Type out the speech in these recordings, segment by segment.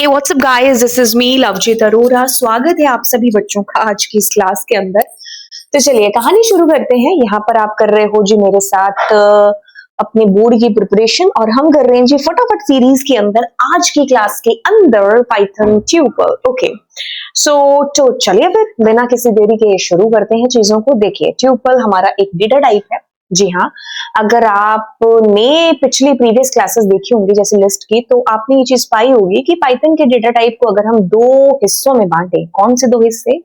Hey, what's up guys? This is me Lovejeet Arora. स्वागत है आप सभी बच्चों का आज की इस क्लास के अंदर। तो चलिए कहानी शुरू करते हैं। यहाँ पर आप कर रहे हो जी मेरे साथ अपने बोर्ड की प्रिपरेशन और हम कर रहे हैं जी फटाफट सीरीज के अंदर आज की क्लास के अंदर पाइथन ट्यूपल। ओके तो चलिए फिर बिना किसी देरी के शुरू करते हैं चीजों को। देखिए ट्यूपल हमारा एक डेटा टाइप है। जी हाँ, अगर आपने पिछली प्रीवियस क्लासेस देखी होंगी जैसे लिस्ट की, तो आपने ये चीज पाई होगी कि पाइथन के डेटा टाइप को अगर हम दो हिस्सों में बांटे, कौन से दो हिस्से?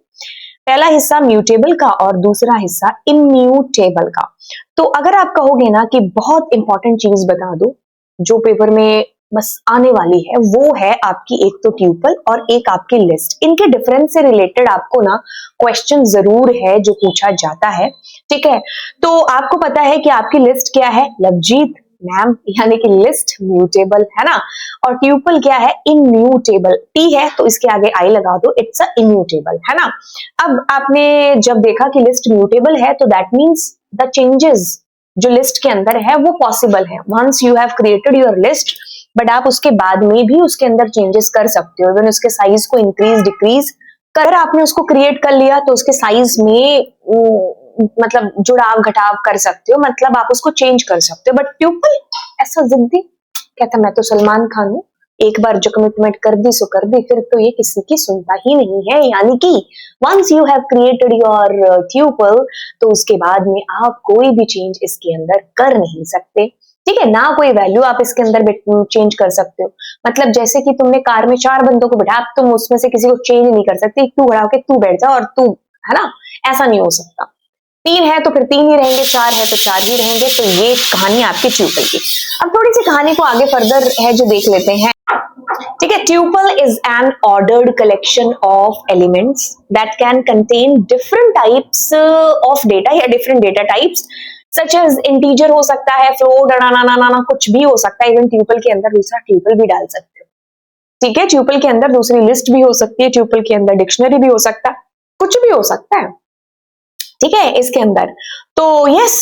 पहला हिस्सा म्यूटेबल का और दूसरा हिस्सा इम्यूटेबल का। तो अगर आप कहोगे ना कि बहुत इंपॉर्टेंट चीज बता दो जो पेपर में बस आने वाली है, वो है आपकी एक तो ट्यूपल और एक आपकी लिस्ट। इनके डिफरेंस से रिलेटेड आपको ना क्वेश्चन जरूर है जो पूछा जाता है। ठीक है, तो आपको पता है कि आपकी लिस्ट क्या है लवजीत मैम, यानी कि लिस्ट म्यूटेबल है ना, और ट्यूपल क्या है? इम्यूटेबल। टी है तो इसके आगे आई लगा दो, इट्स अ इम्यूटेबल, है ना। अब आपने जब देखा कि लिस्ट म्यूटेबल है तो दैट मीन्स द चेंजेस जो लिस्ट के अंदर है वो पॉसिबल है। Once you have created your list, but आप उसके बाद में भी उसके अंदर चेंजेस कर सकते हो। इवन उसके साइज को इंक्रीज डिक्रीज कर, आपने उसको क्रिएट कर लिया तो उसके साइज में मतलब जुड़ाव घटाव कर सकते हो, मतलब आप उसको चेंज कर सकते हो। बट ट्यूपल ऐसा जिद्दी कहता मैं तो सलमान खान हूँ, एक बार जो कमिटमेंट कर दी सो कर दी, फिर तो ये किसी की सुनता ही नहीं है। यानी कि once you have created your tuple तो उसके बाद में आप कोई भी चेंज इसके अंदर कर नहीं सकते। ठीक है ना, कोई वैल्यू आप इसके अंदर चेंज कर सकते हो। मतलब जैसे कि तुमने कार में 4 बंदों को बैठा, तुम उसमें से किसी को चेंज नहीं कर सकते, तू हटा के तू बैठ जा और तू, है ना, ऐसा नहीं हो सकता। 3 है तो फिर 3 ही रहेंगे, 4 है तो 4 ही रहेंगे। तो ये कहानी आपकी ट्यूपल की। अब थोड़ी सी कहानी को आगे फर्दर है जो देख लेते हैं। ठीक है, tuple is an ordered collection of elements that can contain different types of data या different data types such as integer हो सकता है, फ्लोट, ना कुछ भी हो सकता है। इवन ट्यूपल के अंदर दूसरा ट्यूपल भी डाल सकते हो। ठीक है, ट्यूपल के अंदर दूसरी लिस्ट भी हो सकती है, ट्यूपल के अंदर डिक्शनरी भी हो सकता है, कुछ भी हो सकता है। ठीक है, इसके अंदर तो यस,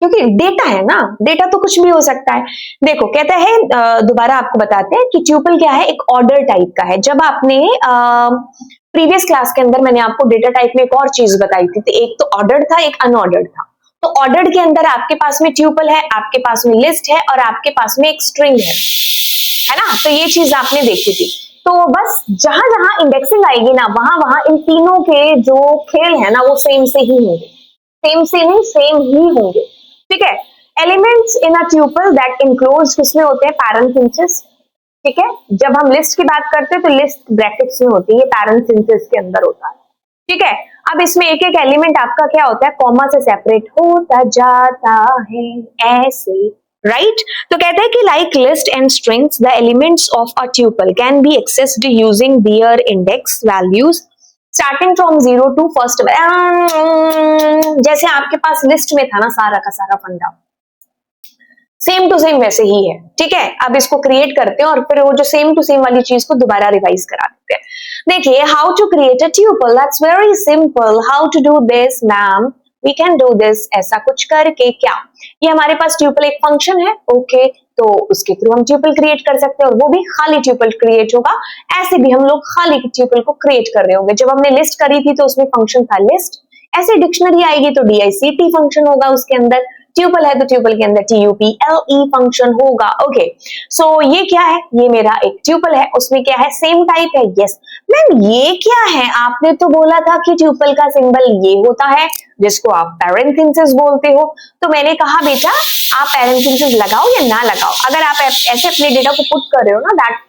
क्योंकि डेटा है ना, डेटा तो कुछ भी हो सकता है। देखो कहता है, दोबारा आपको बताते हैं कि ट्यूपल क्या है, एक ऑर्डर टाइप का है। जब आपने प्रीवियस क्लास के अंदर मैंने आपको डेटा टाइप में एक और चीज बताई थी, तो एक तो ऑर्डर्ड था, एक अनऑर्डर्ड था। तो ऑर्डर्ड के अंदर आपके पास में ट्यूपल है, आपके पास में लिस्ट है और आपके पास में एक स्ट्रिंग है ना। तो ये चीज आपने देखी थी। तो बस जहां जहां इंडेक्सिंग आएगी ना, वहां वहां इन तीनों के जो खेल है ना वो सेम से ही होंगे, सेम से नहीं सेम ही होंगे। ठीक है, elements in a tuple that enclose किसमें होते हैं? पैरेंथेसिस। ठीक है, जब हम लिस्ट की बात करते हैं तो लिस्ट ब्रैकेट्स में होती है, ये पैरेंथेसिस के अंदर होता है। ठीक है, अब इसमें एक एक एलिमेंट आपका क्या होता है? कॉमा से सेपरेट होता जाता है ऐसे, राइट। तो कहते हैं कि like list and strings the elements of a tuple can be accessed using their index values starting from 0 to first. जैसे आपके पास लिस्ट में था ना सारा का सारा फंडा, सेम टू सेम वैसे ही है। ठीक है, अब इसको क्रिएट करते हैं और फिर वो जो सेम टू सेम वाली चीज को दोबारा रिवाइज करा देते हैं। देखिए, how to create a tuple, that's very simple. How to do this ma'am? We can do this ऐसा कुछ करके। क्या ये हमारे पास ट्यूपल एक फंक्शन है? ओके, तो उसके थ्रू हम ट्यूपल क्रिएट कर सकते हैं और वो भी खाली ट्यूपल क्रिएट होगा। ऐसे भी हम लोग खाली ट्यूपल को क्रिएट कर रहे होंगे। जब हमने लिस्ट करी थी तो उसमें फंक्शन था लिस्ट, ऐसे डिक्शनरी आएगी तो DICT फंक्शन होगा उसके अंदर, ट्यूपल है तो ट्यूपल के अंदर TUPLE फंक्शन होगा। ओके, सो ये क्या है? ये मेरा एक ट्यूपल है, उसमें क्या है? सेम टाइप है। यस मैम, ये क्या है? आपने तो बोला था कि ट्यूपल का सिंबल ये होता है जिसको आप पैरेंथेसिस बोलते हो। तो मैंने कहा बेटा आप पैरेंथेसिस लगाओ या ना लगाओ, अगर आप ऐसे अपने डेटा को पुट कर रहे हो ना, that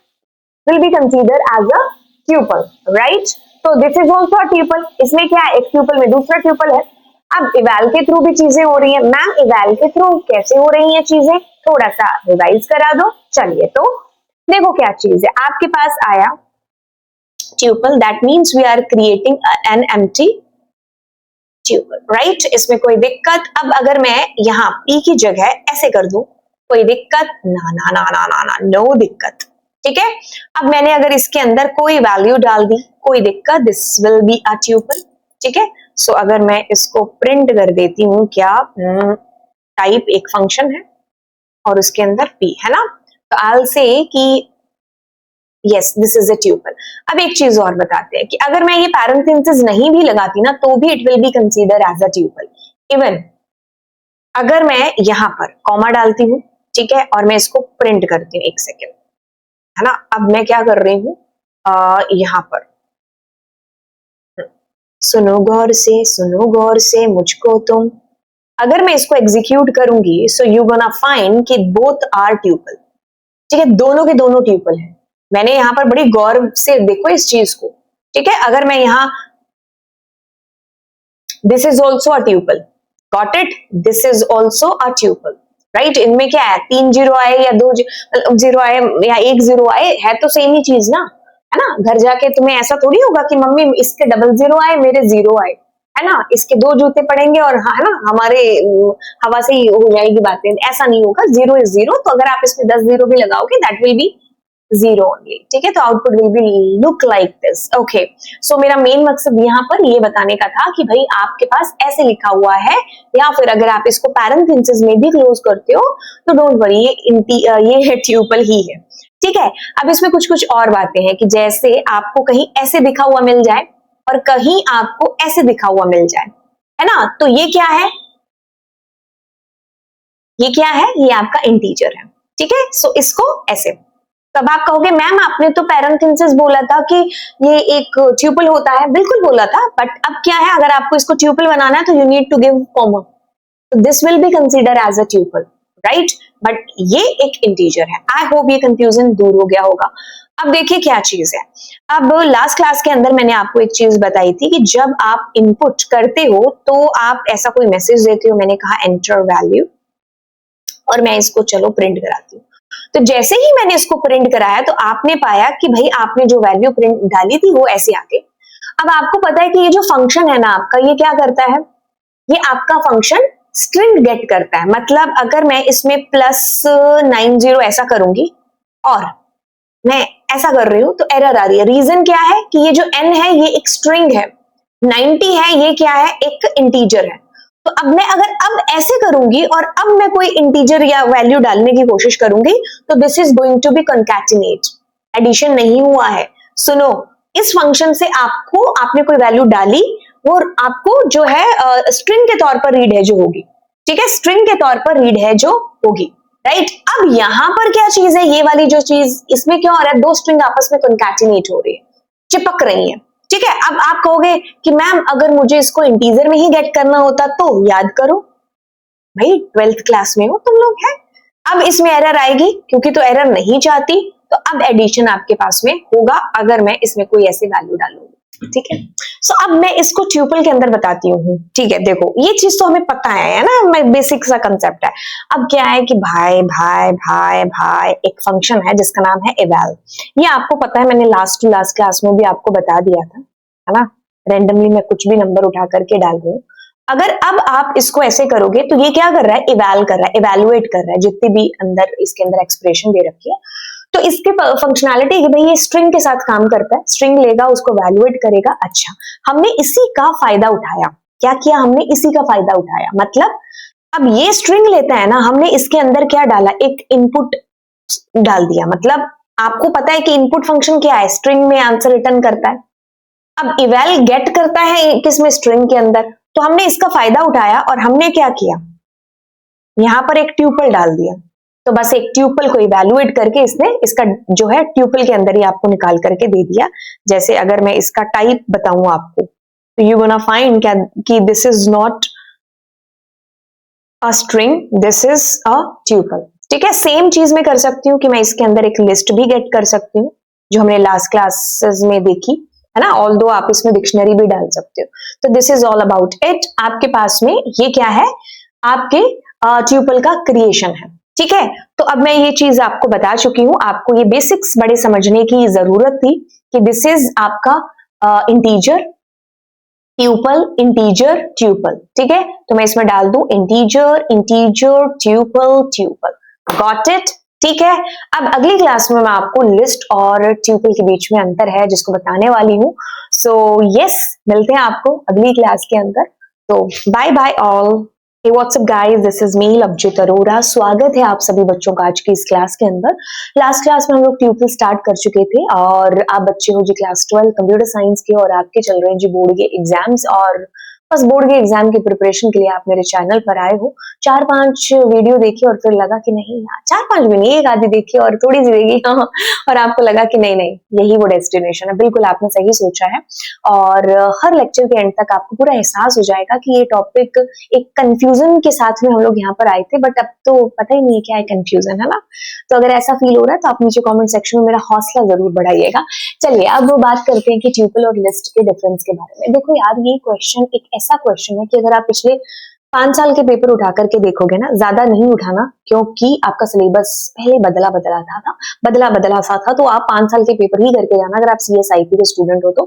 will be considered as a tuple, right? तो this is also a tuple। इसमें क्या है? एक ट्यूपल में दूसरा ट्यूपल है। अब इवैल के थ्रू भी चीजें हो रही है। मैम इवैल के थ्रू कैसे हो रही हैं चीजें? थोड़ा सा रिवाइज करा दो। चलिए तो देखो क्या चीज है, आपके पास आया tuple, that means we are creating an empty tuple, right. इसमें कोई दिक्कत? अब अगर मैं यहाँ p की जगह ऐसे कर दूं, कोई दिक्कत? ना ना ना ना ना ना, नो दिक्कत। ठीक है, अब मैंने अगर इसके अंदर कोई वैल्यू डाल दी, कोई दिक्कत? This will B a tuple. ठीक है, सो अगर मैं इसको प्रिंट कर देती हूँ, क्या टाइप एक फंक्शन है और उसके अंदर p है ना, तो आई विल से कि yes this is a tuple. अब एक चीज और बताते हैं कि अगर मैं ये पैरेंथेसिस नहीं भी लगाती ना तो भी it will be consider as a tuple. Even अगर मैं यहाँ पर कॉमा डालती हूँ, ठीक है, और मैं इसको प्रिंट करती हूँ, एक सेकेंड, है ना। अब मैं क्या कर रही हूँ, यहाँ पर सुनो गौर से मुझको तुम, अगर मैं इसको एग्जीक्यूट करूंगी सो यू गोना फाइंड कि बोथ आर ट्यूपल, ठीक है, दोनों के दोनों ट्यूपल हैं। मैंने यहाँ पर बड़ी गौर से देखो इस चीज को, ठीक है। अगर मैं यहाँ this is also a tuple, got it, this is also a tuple, right. इनमें क्या है, 3 जीरो आए या 2 जीरो आए या 1 जीरो आए, है तो सेम ही चीज ना, है ना। घर जाके तुम्हें ऐसा थोड़ी होगा कि मम्मी इसके डबल जीरो आए मेरे जीरो आए, है ना, इसके 2 जूते पड़ेंगे और है ना हमारे हवा से ही हो जाएगी बातें, ऐसा नहीं होगा। जीरो इज जीरो, तो अगर आप इसमें 10 जीरो भी लगाओगे that will be zero only, ठीक है। तो output will be look like this, okay. So मेरा मेन मकसद यहाँ पर ये बताने का था कि भाई आपके पास ऐसे लिखा हुआ है, या फिर अगर आप इसको पैरेंथेसिस में भी क्लोज करते हो तो डोंट वरी, ये है ट्यूपल ही है, ठीक है। अब इसमें कुछ कुछ और बातें हैं कि जैसे आपको कहीं ऐसे दिखा हुआ मिल जाए और कहीं आपको ऐसे दिखा हुआ मिल जाए, है ना, तो ये क्या है, ये क्या है, ये आपका इंटीजर है, ठीक है। सो इसको ऐसे, तब आप कहोगे मैम आपने तो पैरेंथेसिस बोला था कि ये एक ट्यूपल होता है, बिल्कुल बोला था, बट अब क्या है, अगर आपको इसको ट्यूपल बनाना है तो you need to give comma, तो this will be consider as a tuple, right, but ये एक इंटीजर है। आई होप ये कंफ्यूजन दूर हो गया होगा। अब देखिए क्या चीज है, अब लास्ट क्लास के अंदर मैंने आपको एक चीज बताई थी कि जब आप इनपुट करते हो तो आप ऐसा कोई मैसेज देते हो, मैंने कहा एंटर वैल्यू, और मैं इसको चलो प्रिंट कराती हूँ। तो जैसे ही मैंने इसको प्रिंट कराया तो आपने पाया कि भाई आपने जो वैल्यू प्रिंट डाली थी वो ऐसे आ गई। अब आपको पता है कि ये जो फंक्शन है ना आपका, ये क्या करता है, ये आपका फंक्शन स्ट्रिंग गेट करता है। मतलब अगर मैं इसमें +90 ऐसा करूंगी और मैं ऐसा कर रही हूं तो एरर आ रही है। रीजन क्या है कि ये जो n है ये एक स्ट्रिंग है, 90 है ये क्या है, एक इंटीजर है। तो अब मैं अगर अब ऐसे करूंगी और अब मैं कोई इंटीजर या वैल्यू डालने की कोशिश करूंगी तो this is going to be concatenate, addition नहीं हुआ है। सुनो, इस फंक्शन से आपने कोई वैल्यू डाली, वो आपको जो है स्ट्रिंग के तौर पर रीड है जो होगी, ठीक है, स्ट्रिंग के तौर पर रीड है जो होगी, राइट। अब यहां पर क्या चीज है, ये वाली जो चीज, इसमें क्या हो रहा है, दो स्ट्रिंग आपस में कंकैटिनेट हो रही है, चिपक रही है, ठीक है। अब आप कहोगे कि मैम अगर मुझे इसको इंटीजर में ही गेट करना होता तो याद करो, भाई 12th क्लास में हो तुम लोग, है। अब इसमें एरर आएगी क्योंकि तो एरर नहीं चाहती, तो अब एडिशन आपके पास में होगा अगर मैं इसमें कोई ऐसी वैल्यू डालूंगी, ठीक है। सो अब मैं इसको ट्यूपल के अंदर बताती हूँ, ठीक है। देखो ये चीज तो हमें पता है ना, मैं बेसिक सा कंसेप्ट है। अब क्या है कि भाई भाई भाई भाई एक फंक्शन है जिसका नाम है eval, ये आपको पता है, मैंने लास्ट टू लास्ट क्लास में भी आपको बता दिया था, है ना। रेंडमली मैं कुछ भी नंबर उठा करके डाल दूं, अगर अब आप इसको ऐसे करोगे तो ये क्या कर रहा है, इवैल कर रहा है, इवैल्यूएट कर रहा है जितनी भी अंदर इसके अंदर एक्सप्रेशन दे रखी है। तो इसके फंक्शनैलिटी कि भाई ये स्ट्रिंग के साथ काम करता है, स्ट्रिंग लेगा उसको वैल्यूएट करेगा। अच्छा, हमने इसी का फायदा उठाया, क्या किया हमने, इसी का फायदा उठाया, मतलब अब ये स्ट्रिंग लेता है ना, हमने इसके अंदर क्या डाला, एक इनपुट डाल दिया। मतलब आपको पता है कि इनपुट फंक्शन क्या है, स्ट्रिंग में आंसर रिटर्न करता है। अब इवैल गेट करता है किसमें, स्ट्रिंग के अंदर, तो हमने इसका फायदा उठाया और हमने क्या किया, यहां पर एक ट्यूपल डाल दिया। तो बस एक ट्यूपल को इवैल्यूएट करके इसने इसका जो है ट्यूपल के अंदर ही आपको निकाल करके दे दिया। जैसे अगर मैं इसका टाइप बताऊं आपको, तो यू गोना फाइंड कि this is not a string, this is a tuple, ठीक है। सेम चीज मैं कर सकती हूँ कि मैं इसके अंदर एक लिस्ट भी गेट कर सकती हूँ जो हमने लास्ट क्लासेस में देखी, है ना। ऑल दो आप इसमें डिक्शनरी भी डाल सकते हो। तो this is all about it. आपके पास में ये क्या है, आपके ट्यूपल का क्रिएशन है, ठीक है। तो अब मैं ये चीज आपको बता चुकी हूँ, आपको ये बेसिक्स बड़े समझने की जरूरत थी कि दिस इज आपका इंटीजर, ट्यूपल, इंटीजर, ट्यूपल, ठीक है। तो मैं इसमें डाल दूं integer, integer, tuple, tuple, got it, ठीक है। अब अगली क्लास में मैं आपको लिस्ट और ट्यूपल के बीच में अंतर है जिसको बताने वाली हूँ। सो यस, मिलते हैं आपको अगली क्लास के अंदर। तो bye bye all. Hey, what's up guys? This is me Lovejeet Arora. स्वागत है आप सभी बच्चों का आज की इस क्लास के अंदर। लास्ट क्लास में हम लोग ट्यूपल स्टार्ट कर चुके थे और आप बच्चे हो जी क्लास 12 कंप्यूटर साइंस के और आपके चल रहे हैं जी बोर्ड के एग्जाम्स और बस बोर्ड के एग्जाम की प्रिपरेशन के लिए आप मेरे चैनल पर आए हो। 4-5 वीडियो देखी और फिर लगा कि नहीं यार, 4-5 भी नहीं, एक आधी देखी और थोड़ी सी देखी और आपको लगा कि नहीं नहीं यही वो डेस्टिनेशन है। बिल्कुल आपने सही सोचा है और हर लेक्चर के एंड तक आपको पूरा एहसास हो जाएगा कि ये टॉपिक एक कंफ्यूजन के साथ में हम लोग यहाँ पर आए थे, बट अब तो पता ही नहीं है क्या है कंफ्यूजन, है ना। तो अगर ऐसा फील हो रहा है तो आप नीचे कमेंट सेक्शन में मेरा हौसला जरूर बढ़ाइएगा। चलिए अब वो बात करते हैं कि ट्यूपल और लिस्ट के डिफरेंस के बारे में। देखो यार, ये क्वेश्चन एक ऐसा क्वेश्चन है कि अगर आप पिछले 5 साल के पेपर उठा करके देखोगे ना, ज्यादा नहीं उठाना क्योंकि आपका सिलेबस पहले बदला सा था, तो आप 5 साल के पेपर ही करके जाना अगर आप सीएसआईपी के स्टूडेंट हो तो।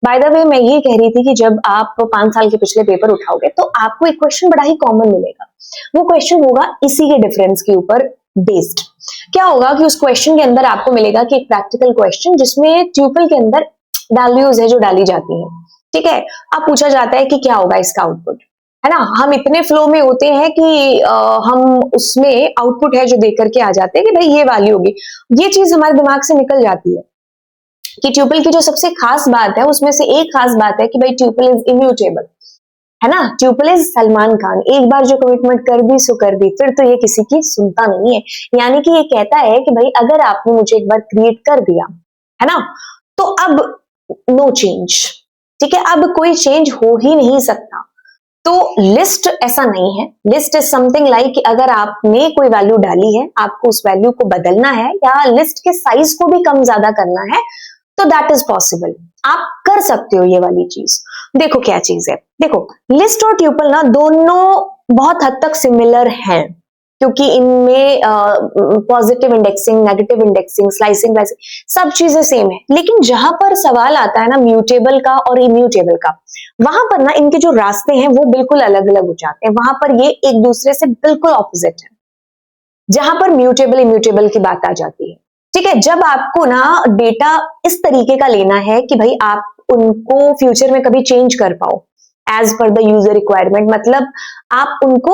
बाय द वे, मैं ये कह रही थी कि जब आप 5 साल के पिछले पेपर उठाओगे तो आपको एक क्वेश्चन बड़ा ही कॉमन मिलेगा। वो क्वेश्चन होगा इसी के डिफरेंस के ऊपर बेस्ड। क्या होगा कि उस क्वेश्चन के अंदर आपको मिलेगा कि एक प्रैक्टिकल क्वेश्चन जिसमें ट्यूपल के अंदर वैल्यूज है जो डाली जाती है, ठीक है। अब पूछा जाता है कि क्या होगा इसका आउटपुट, है ना। हम इतने फ्लो में होते हैं कि हम उसमें आउटपुट है जो देख करके आ जाते हैं कि भाई ये वैल्यू होगी। ये चीज हमारे दिमाग से निकल जाती है कि ट्यूपल की जो सबसे खास बात है उसमें से एक खास बात है कि भाई ट्यूपल इज इम्यूटेबल, है ना। ट्यूपल इज सलमान खान, एक बार जो कमिटमेंट कर दी सो कर दी, फिर तो ये किसी की सुनता नहीं है। यानी कि ये कहता है कि भाई अगर आपने मुझे एक बार क्रिएट कर दिया, है ना, तो अब नो चेंज, ठीक है, अब कोई चेंज हो ही नहीं सकता। तो लिस्ट ऐसा नहीं है। लिस्ट इज समथिंग लाइक कि अगर आपने कोई वैल्यू डाली है, आपको उस वैल्यू को बदलना है या लिस्ट के साइज को भी कम ज्यादा करना है तो दैट इज पॉसिबल, आप कर सकते हो ये वाली चीज। देखो क्या चीज है, देखो लिस्ट और ट्यूपल ना दोनों बहुत हद तक सिमिलर हैं क्योंकि इनमें positive indexing, negative indexing, slicing सब चीजें सेम है। लेकिन जहां पर सवाल आता है ना म्यूटेबल का और इम्यूटेबल का, वहां पर ना इनके जो रास्ते हैं वो बिल्कुल अलग अलग हो जाते हैं। वहां पर ये एक दूसरे से बिल्कुल ऑपोजिट है जहां पर म्यूटेबल इम्यूटेबल की बात आ जाती है, ठीक है। जब आपको ना डेटा इस तरीके का लेना है कि भाई आप उनको फ्यूचर में कभी चेंज कर पाओ as per the user requirement, मतलब आप उनको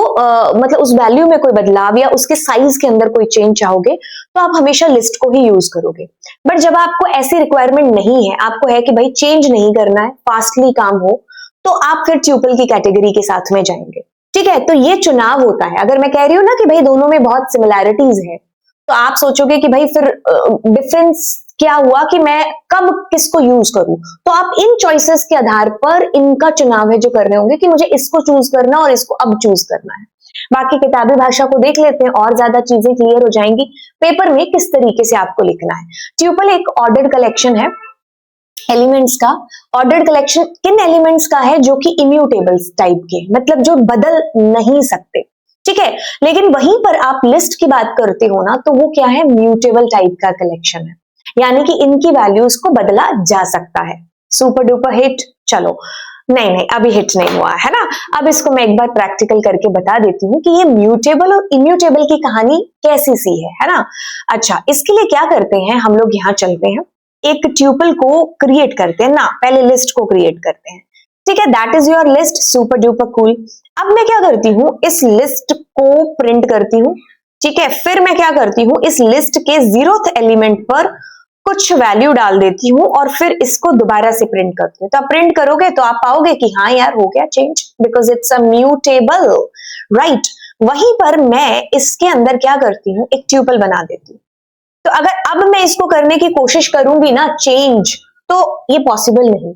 मतलब उस वैल्यू में कोई बदलाव या उसके साइज के अंदर कोई चेंज चाहोगे तो आप हमेशा लिस्ट को ही यूज करोगे। बट जब आपको ऐसी रिक्वायरमेंट नहीं है, आपको है कि भाई चेंज नहीं करना है, फास्टली काम हो, तो आप फिर ट्यूपल की कैटेगरी के साथ में जाएंगे, ठीक है। तो ये चुनाव होता है। अगर मैं कह रही हूं ना कि भाई दोनों में बहुत सिमिलैरिटीज है तो आप सोचोगे कि भाई फिर डिफरेंस क्या हुआ कि मैं कब किसको यूज करूं, तो आप इन चॉइसेस के आधार पर इनका चुनाव है जो कर रहे होंगे कि मुझे इसको चूज करना और इसको अब चूज करना है। बाकी किताबी भाषा को देख लेते हैं और ज्यादा चीजें क्लियर हो जाएंगी पेपर में किस तरीके से आपको लिखना है। ट्यूपल एक ऑर्डर्ड कलेक्शन है एलिमेंट्स का। ऑर्डर्ड कलेक्शन किन एलिमेंट्स का है? जो कि इम्यूटेबल्स टाइप के, मतलब जो बदल नहीं सकते, ठीक है। लेकिन वहीं पर आप लिस्ट की बात करते हो ना तो वो क्या है? म्यूटेबल टाइप का कलेक्शन है, यानी कि इनकी वैल्यूज को बदला जा सकता है। Super duper hit? चलो नहीं नहीं, अभी हिट नहीं हुआ है ना। अब इसको मैं एक बार प्रैक्टिकल करके बता देती हूँ कि ये म्यूटेबल और इम्यूटेबल की कहानी कैसी सी है ना। अच्छा, इसके लिए क्या करते हैं हम लोग, यहाँ चलते हैं, एक ट्यूपल को क्रिएट करते हैं ना, पहले लिस्ट को क्रिएट करते हैं, ठीक है। That is your list, super duper cool. अब मैं क्या करती हूँ, इस लिस्ट को प्रिंट करती हूँ, ठीक है। फिर मैं क्या करती हूँ, इस लिस्ट के 0th एलिमेंट पर कुछ वैल्यू डाल देती हूँ और फिर इसको दोबारा से प्रिंट करती हूँ। तो आप प्रिंट करोगे तो आप पाओगे कि हाँ यार हो गया change, because it's a mutable, right. वहीं पर मैं इसके अंदर क्या करती हूँ, एक ट्यूपल बना देती हूँ। तो अगर अब मैं इसको करने की कोशिश करूंगी ना चेंज, तो ये पॉसिबल नहीं।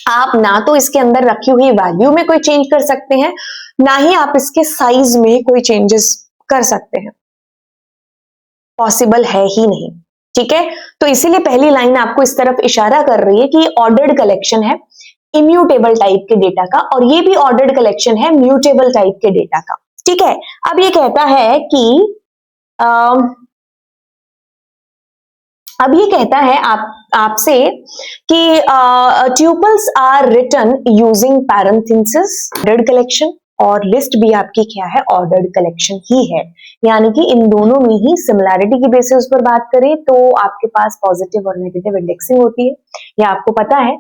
आप ना तो इसके अंदर रखी हुई वैल्यू में कोई चेंज कर सकते हैं, ना ही आप इसके साइज में कोई चेंजेस कर सकते हैं, पॉसिबल है ही नहीं, ठीक है। तो इसीलिए पहली लाइन आपको इस तरफ इशारा कर रही है कि ये ऑर्डर्ड कलेक्शन है इम्यूटेबल टाइप के डेटा का, और ये भी ऑर्डर्ड कलेक्शन है म्यूटेबल टाइप के डेटा का, ठीक है। अब ये कहता है कि अब ये कहता है आपसे कि tuples are written using parenthesis, ordered collection, और लिस्ट भी आपकी क्या है, ऑर्डर्ड कलेक्शन ही है। यानी कि इन दोनों में ही सिमिलैरिटी की बेसिस पर बात करें तो आपके पास पॉजिटिव और नेगेटिव इंडेक्सिंग होती है, ये आपको पता है।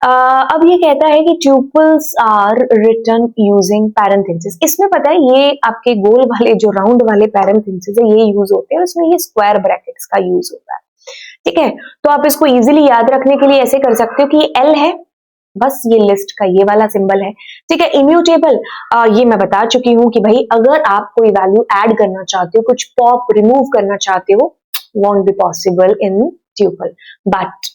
अब ये कहता है कि tuples are written using parenthesis. इसमें पता है ये आपके गोल वाले जो राउंड वाले पैरेंथेसिस है ये यूज होते हैं, उसमें ये स्क्वायर ब्रैकेट्स का यूज होता है। ठीक है, तो आप इसको इजीली याद रखने के लिए ऐसे कर सकते हो कि ये एल है, बस ये लिस्ट का ये वाला सिंबल है। ठीक है, इम्यूटेबल ये मैं बता चुकी हूं कि भाई अगर आप कोई वैल्यू ऐड करना चाहते हो, कुछ पॉप रिमूव करना चाहते हो, want be possible in tuple. But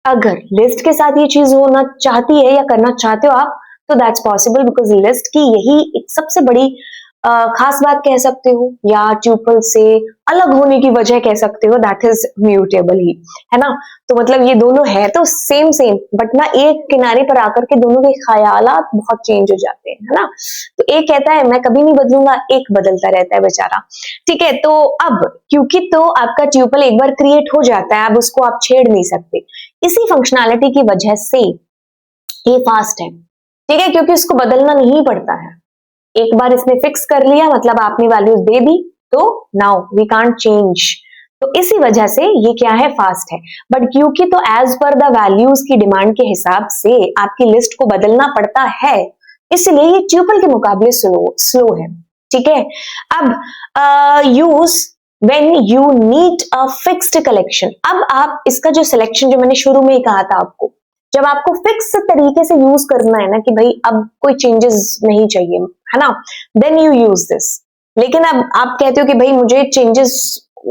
अगर लिस्ट के साथ ये चीज होना चाहती है या करना चाहते हो आप, तो दैट्स पॉसिबल, बिकॉज लिस्ट की यही एक सबसे बड़ी खास बात कह सकते हो या ट्यूपल से अलग होने की वजह कह सकते हो, दैट इज म्यूटेबल ही, है ना। तो मतलब ये दोनों है तो सेम सेम, बट ना एक किनारे पर आकर के दोनों के ख्यालात बहुत चेंज हो जाते हैं, है ना। तो एक कहता है मैं कभी नहीं बदलूंगा, एक बदलता रहता है बेचारा। ठीक है, तो अब क्योंकि तो आपका ट्यूपल एक बार क्रिएट हो जाता है, अब उसको आप छेड़ नहीं सकते, इसी फंक्शनैलिटी की वजह से ये फास्ट है। ठीक है, क्योंकि उसको बदलना नहीं पड़ता है, एक बार इसने फिक्स कर लिया, मतलब आपने वैल्यूज दे दी, तो नाउ वी कांट चेंज। तो इसी वजह से ये क्या है, फास्ट है। बट क्योंकि तो एज पर द वैल्यूज की डिमांड के हिसाब से आपकी लिस्ट को बदलना पड़ता है, इसलिए ये ट्यूपल के मुकाबले स्लो है। ठीक है, अब use when you need a fixed collection. अब आप इसका जो सिलेक्शन, जो मैंने शुरू में ही कहा था आपको, जब आपको फिक्स तरीके से यूज करना है ना कि भाई अब कोई चेंजेस नहीं चाहिए, है ना, देन यू यूज दिस। लेकिन अब आप कहते हो कि भाई मुझे चेंजेस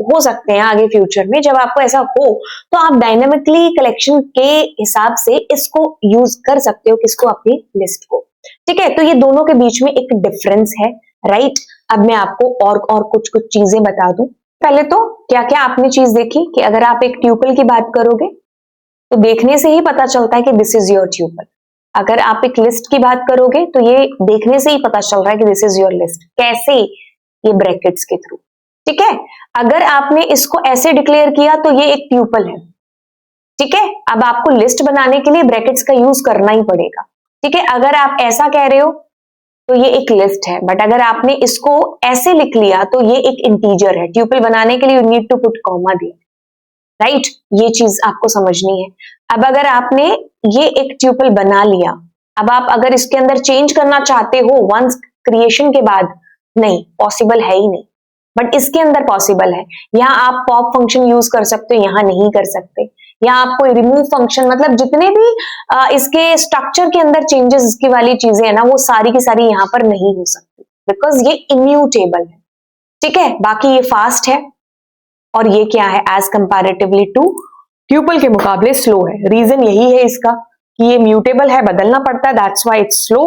हो सकते हैं आगे फ्यूचर में, जब आपको ऐसा हो तो आप डायनामिकली कलेक्शन के हिसाब से इसको यूज कर सकते हो, किसको, अपनी लिस्ट को। ठीक है, तो ये दोनों के बीच में एक डिफरेंस है, राइट। अब मैं आपको और कुछ चीजें बता दूं। पहले तो क्या क्या आपने चीज देखी कि अगर आप एक ट्यूपल की बात करोगे तो देखने से ही पता चलता है कि दिस इज योर ट्यूपल। अगर आप एक लिस्ट की बात करोगे तो ये देखने से ही पता चल रहा है कि दिस इज योर लिस्ट। कैसे? ये ब्रैकेट्स के थ्रू। ठीक है, अगर आपने इसको ऐसे डिक्लेयर किया तो ये एक ट्यूपल है। ठीक है, अब आपको लिस्ट बनाने के लिए ब्रैकेट्स का यूज करना ही पड़ेगा। ठीक है, अगर आप ऐसा कह रहे हो तो ये एक लिस्ट है, बट अगर आपने इसको ऐसे लिख लिया तो ये एक इंटीजर है। ट्यूपल बनाने के लिए you need to put comma there, right. ये चीज आपको समझनी है। अब अगर आपने ये एक ट्यूपल बना लिया, अब आप अगर इसके अंदर चेंज करना चाहते हो वंस क्रिएशन के बाद, नहीं पॉसिबल है ही नहीं। बट इसके अंदर पॉसिबल है। यहाँ आप पॉप फंक्शन यूज कर सकते हो, यहाँ नहीं कर सकते। यहाँ आप कोई रिमूव फंक्शन, मतलब जितने भी इसके स्ट्रक्चर के अंदर चेंजेस की वाली चीजें है ना, वो सारी की सारी यहाँ पर नहीं हो सकती, बिकॉज ये इम्यूटेबल है। ठीक है, बाकी ये फास्ट है और ये क्या है, एज कंपैरेटिवली टू ट्यूपल के मुकाबले स्लो है। रीजन यही है इसका कि ये म्यूटेबल है, बदलना पड़ता है, दैट्स व्हाई इट्स स्लो।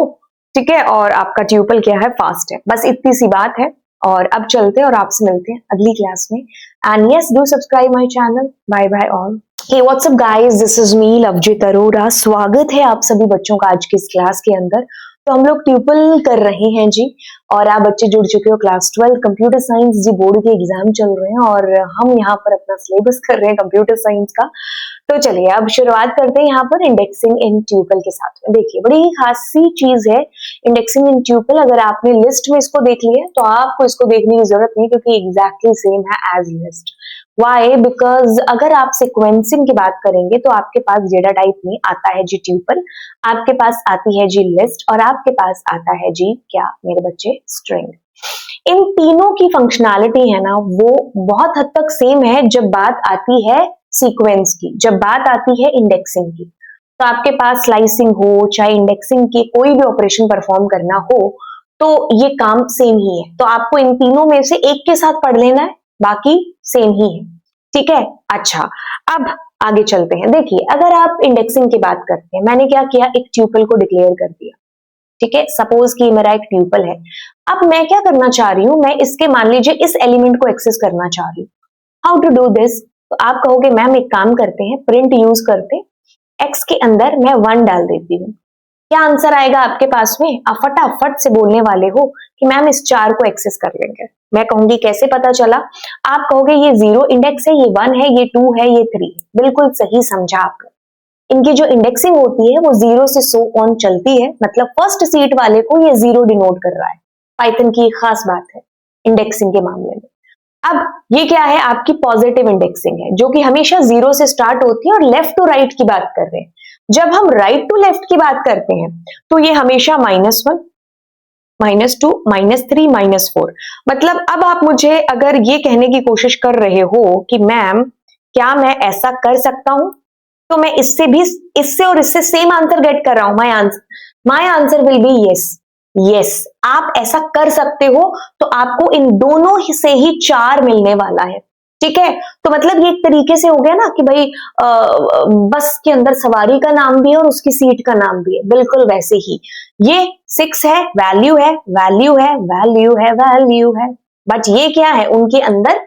ठीक है, और आपका ट्यूपल क्या है, फास्ट है। बस इतनी सी बात है। और अब चलते हैं और आपसे मिलते हैं अगली क्लास में। And yes, do subscribe my channel. Bye bye all. Hey what's up guys, this is me Lovejeet Arora. स्वागत है आप सभी बच्चों का आज की इस क्लास के अंदर। तो हम लोग ट्यूपल कर रहे हैं जी, और आप बच्चे जुड़ चुके हो क्लास 12 कंप्यूटर साइंस जी, बोर्ड के एग्जाम चल रहे हैं और हम यहाँ पर अपना सिलेबस कर रहे हैं कंप्यूटर साइंस का। तो चलिए अब शुरुआत करते हैं यहाँ पर इंडेक्सिंग इन ट्यूपल के साथ में। देखिए बड़ी ही खासी चीज है इंडेक्सिंग इन ट्यूपल। अगर आपने लिस्ट में इसको देख लिया तो आपको इसको देखने की जरूरत नहीं, क्योंकि एग्जैक्टली सेम है एज लिस्ट। वाई? बिकॉज अगर आप सिक्वेंसिंग की बात करेंगे तो आपके पास डेटा टाइप में आता है जी ट्यूपल, आपके पास आती है जी लिस्ट, और आपके पास आता है जी क्या मेरे बच्चे, स्ट्रिंग। इन तीनों की फंक्शनैलिटी है ना वो बहुत हद तक सेम है जब बात आती है सीक्वेंस की, जब बात आती है इंडेक्सिंग की। तो आपके पास स्लाइसिंग हो चाहे इंडेक्सिंग की कोई भी ऑपरेशन परफॉर्म करना हो तो ये काम सेम ही है। तो आपको इन तीनों में से एक के साथ पढ़ लेना है, बाकी सेम ही है। ठीक है, अच्छा अब आगे चलते हैं। देखिए अगर आप इंडेक्सिंग की बात करते हैं, मैंने क्या किया, एक ट्यूपल को डिक्लेयर कर दिया। ठीक है, सपोज कि मेरा एक ट्यूपल है। अब मैं क्या करना चाह रही हूं, मैं इसके मान लीजिए इस एलिमेंट को एक्सेस करना चाह रही हूँ। How to do this? तो आप कहोगे मैम एक काम करते हैं, प्रिंट यूज करते, एक्स के अंदर मैं 1 डाल देती हूँ। क्या आंसर आएगा आपके पास में? आप फटाफट से बोलने वाले हो कि मैम इस 4 को एक्सेस कर लेंगे। मैं कहूंगी कैसे पता चला? आप कहोगे ये 0 इंडेक्स है, ये 1 है, ये 2 है, ये 3 है। बिल्कुल सही समझा आपने। इनकी जो इंडेक्सिंग होती है वो 0 से सो ऑन चलती है, मतलब फर्स्ट सीट वाले को ये 0 डिनोट कर रहा है। पाइथन की खास बात है इंडेक्सिंग के मामले में। अब ये क्या है, आपकी पॉजिटिव इंडेक्सिंग है जो कि हमेशा 0 से स्टार्ट होती है और लेफ्ट टू राइट की बात कर रहे हैं। जब हम राइट टू लेफ्ट की बात करते हैं तो ये हमेशा -1, -2, -3, -4। मतलब अब आप मुझे अगर ये कहने की कोशिश कर रहे हो कि मैम क्या मैं ऐसा कर सकता हूं, तो मैं इससे और इससे सेम आंसर गेट कर रहा हूं। My answer will be yes. Yes, आप ऐसा कर सकते हो, तो आपको इन दोनों से ही 4 मिलने वाला है। ठीक है, तो मतलब ये एक तरीके से हो गया ना कि भाई बस के अंदर सवारी का नाम भी है और उसकी सीट का नाम भी है, बिल्कुल वैसे ही ये 6 है, वैल्यू है, वैल्यू है, वैल्यू है, वैल्यू है, बट ये क्या है उनके अंदर,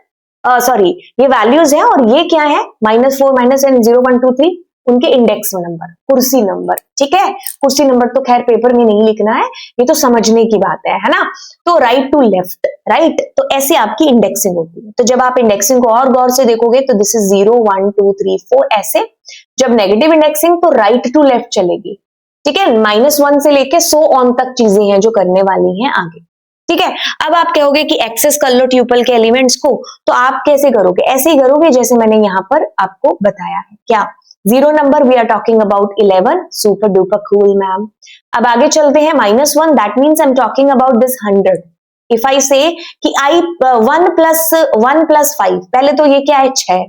सॉरी ये वैल्यूज है और ये क्या है, -4, -10, 0, 1, 2, 3 उनके इंडेक्स नंबर, कुर्सी नंबर। ठीक है, कुर्सी नंबर तो खैर पेपर में नहीं लिखना है, ये तो समझने की बात है ना। तो राइट टू लेफ्ट, राइट, तो ऐसे आपकी इंडेक्सिंग होती है। तो जब आप इंडेक्सिंग को और गौर से देखोगे तो दिस इज 0, 1, 2, 3, 4 ऐसे। जब नेगेटिव इंडेक्सिंग तो राइट टू लेफ्ट चलेगी। ठीक है, -1 से लेके सो ऑन तक चीजें हैं जो करने वाली हैं आगे। ठीक है, अब आप कहोगे कि एक्सेस कर लो ट्यूपल के एलिमेंट्स को, तो आप कैसे करोगे, ऐसे ही करोगे जैसे मैंने यहां पर आपको बताया है। क्या 0 number, we are talking about 11, super duper cool ma'am. अब आगे चलते हैं, -1, that means I am talking about this 100। If I say कि आई 1 + 5, पहले तो ये क्या है 6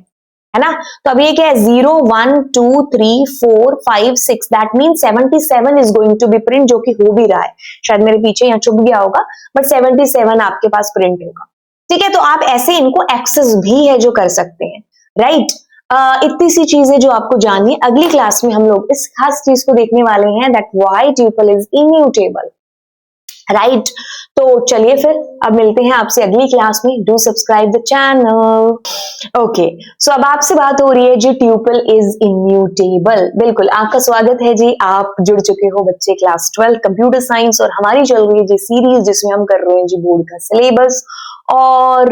है ना, तो अब ये क्या है 0, 1, 2, 3, 4, 5, 6, that means 77 is going to be print, जो कि हो भी रहा है। शायद मेरे पीछे यहाँ चुप गया होगा, बट 77 आपके पास प्रिंट होगा। ठीक है, तो आप ऐसे इनको एक्सेस भी है जो कर सकते हैं, राइट। इतनी सी चीजें जो आपको जाननी है, अगली क्लास में हम लोग इस खास चीज को देखने वाले हैं, that why tuple is immutable, right. तो चलिए फिर अब मिलते हैं आपसे अगली क्लास में। Do subscribe the channel. Okay, so अब आपसे बात हो रही है जी, ट्यूपल इज इम्यूटेबल। बिल्कुल, आपका स्वागत है जी, आप जुड़ चुके हो बच्चे क्लास 12 कंप्यूटर साइंस, और हमारी चल रही है जी सीरीज जिसमें हम कर रहे हैं जी बोर्ड का सिलेबस। और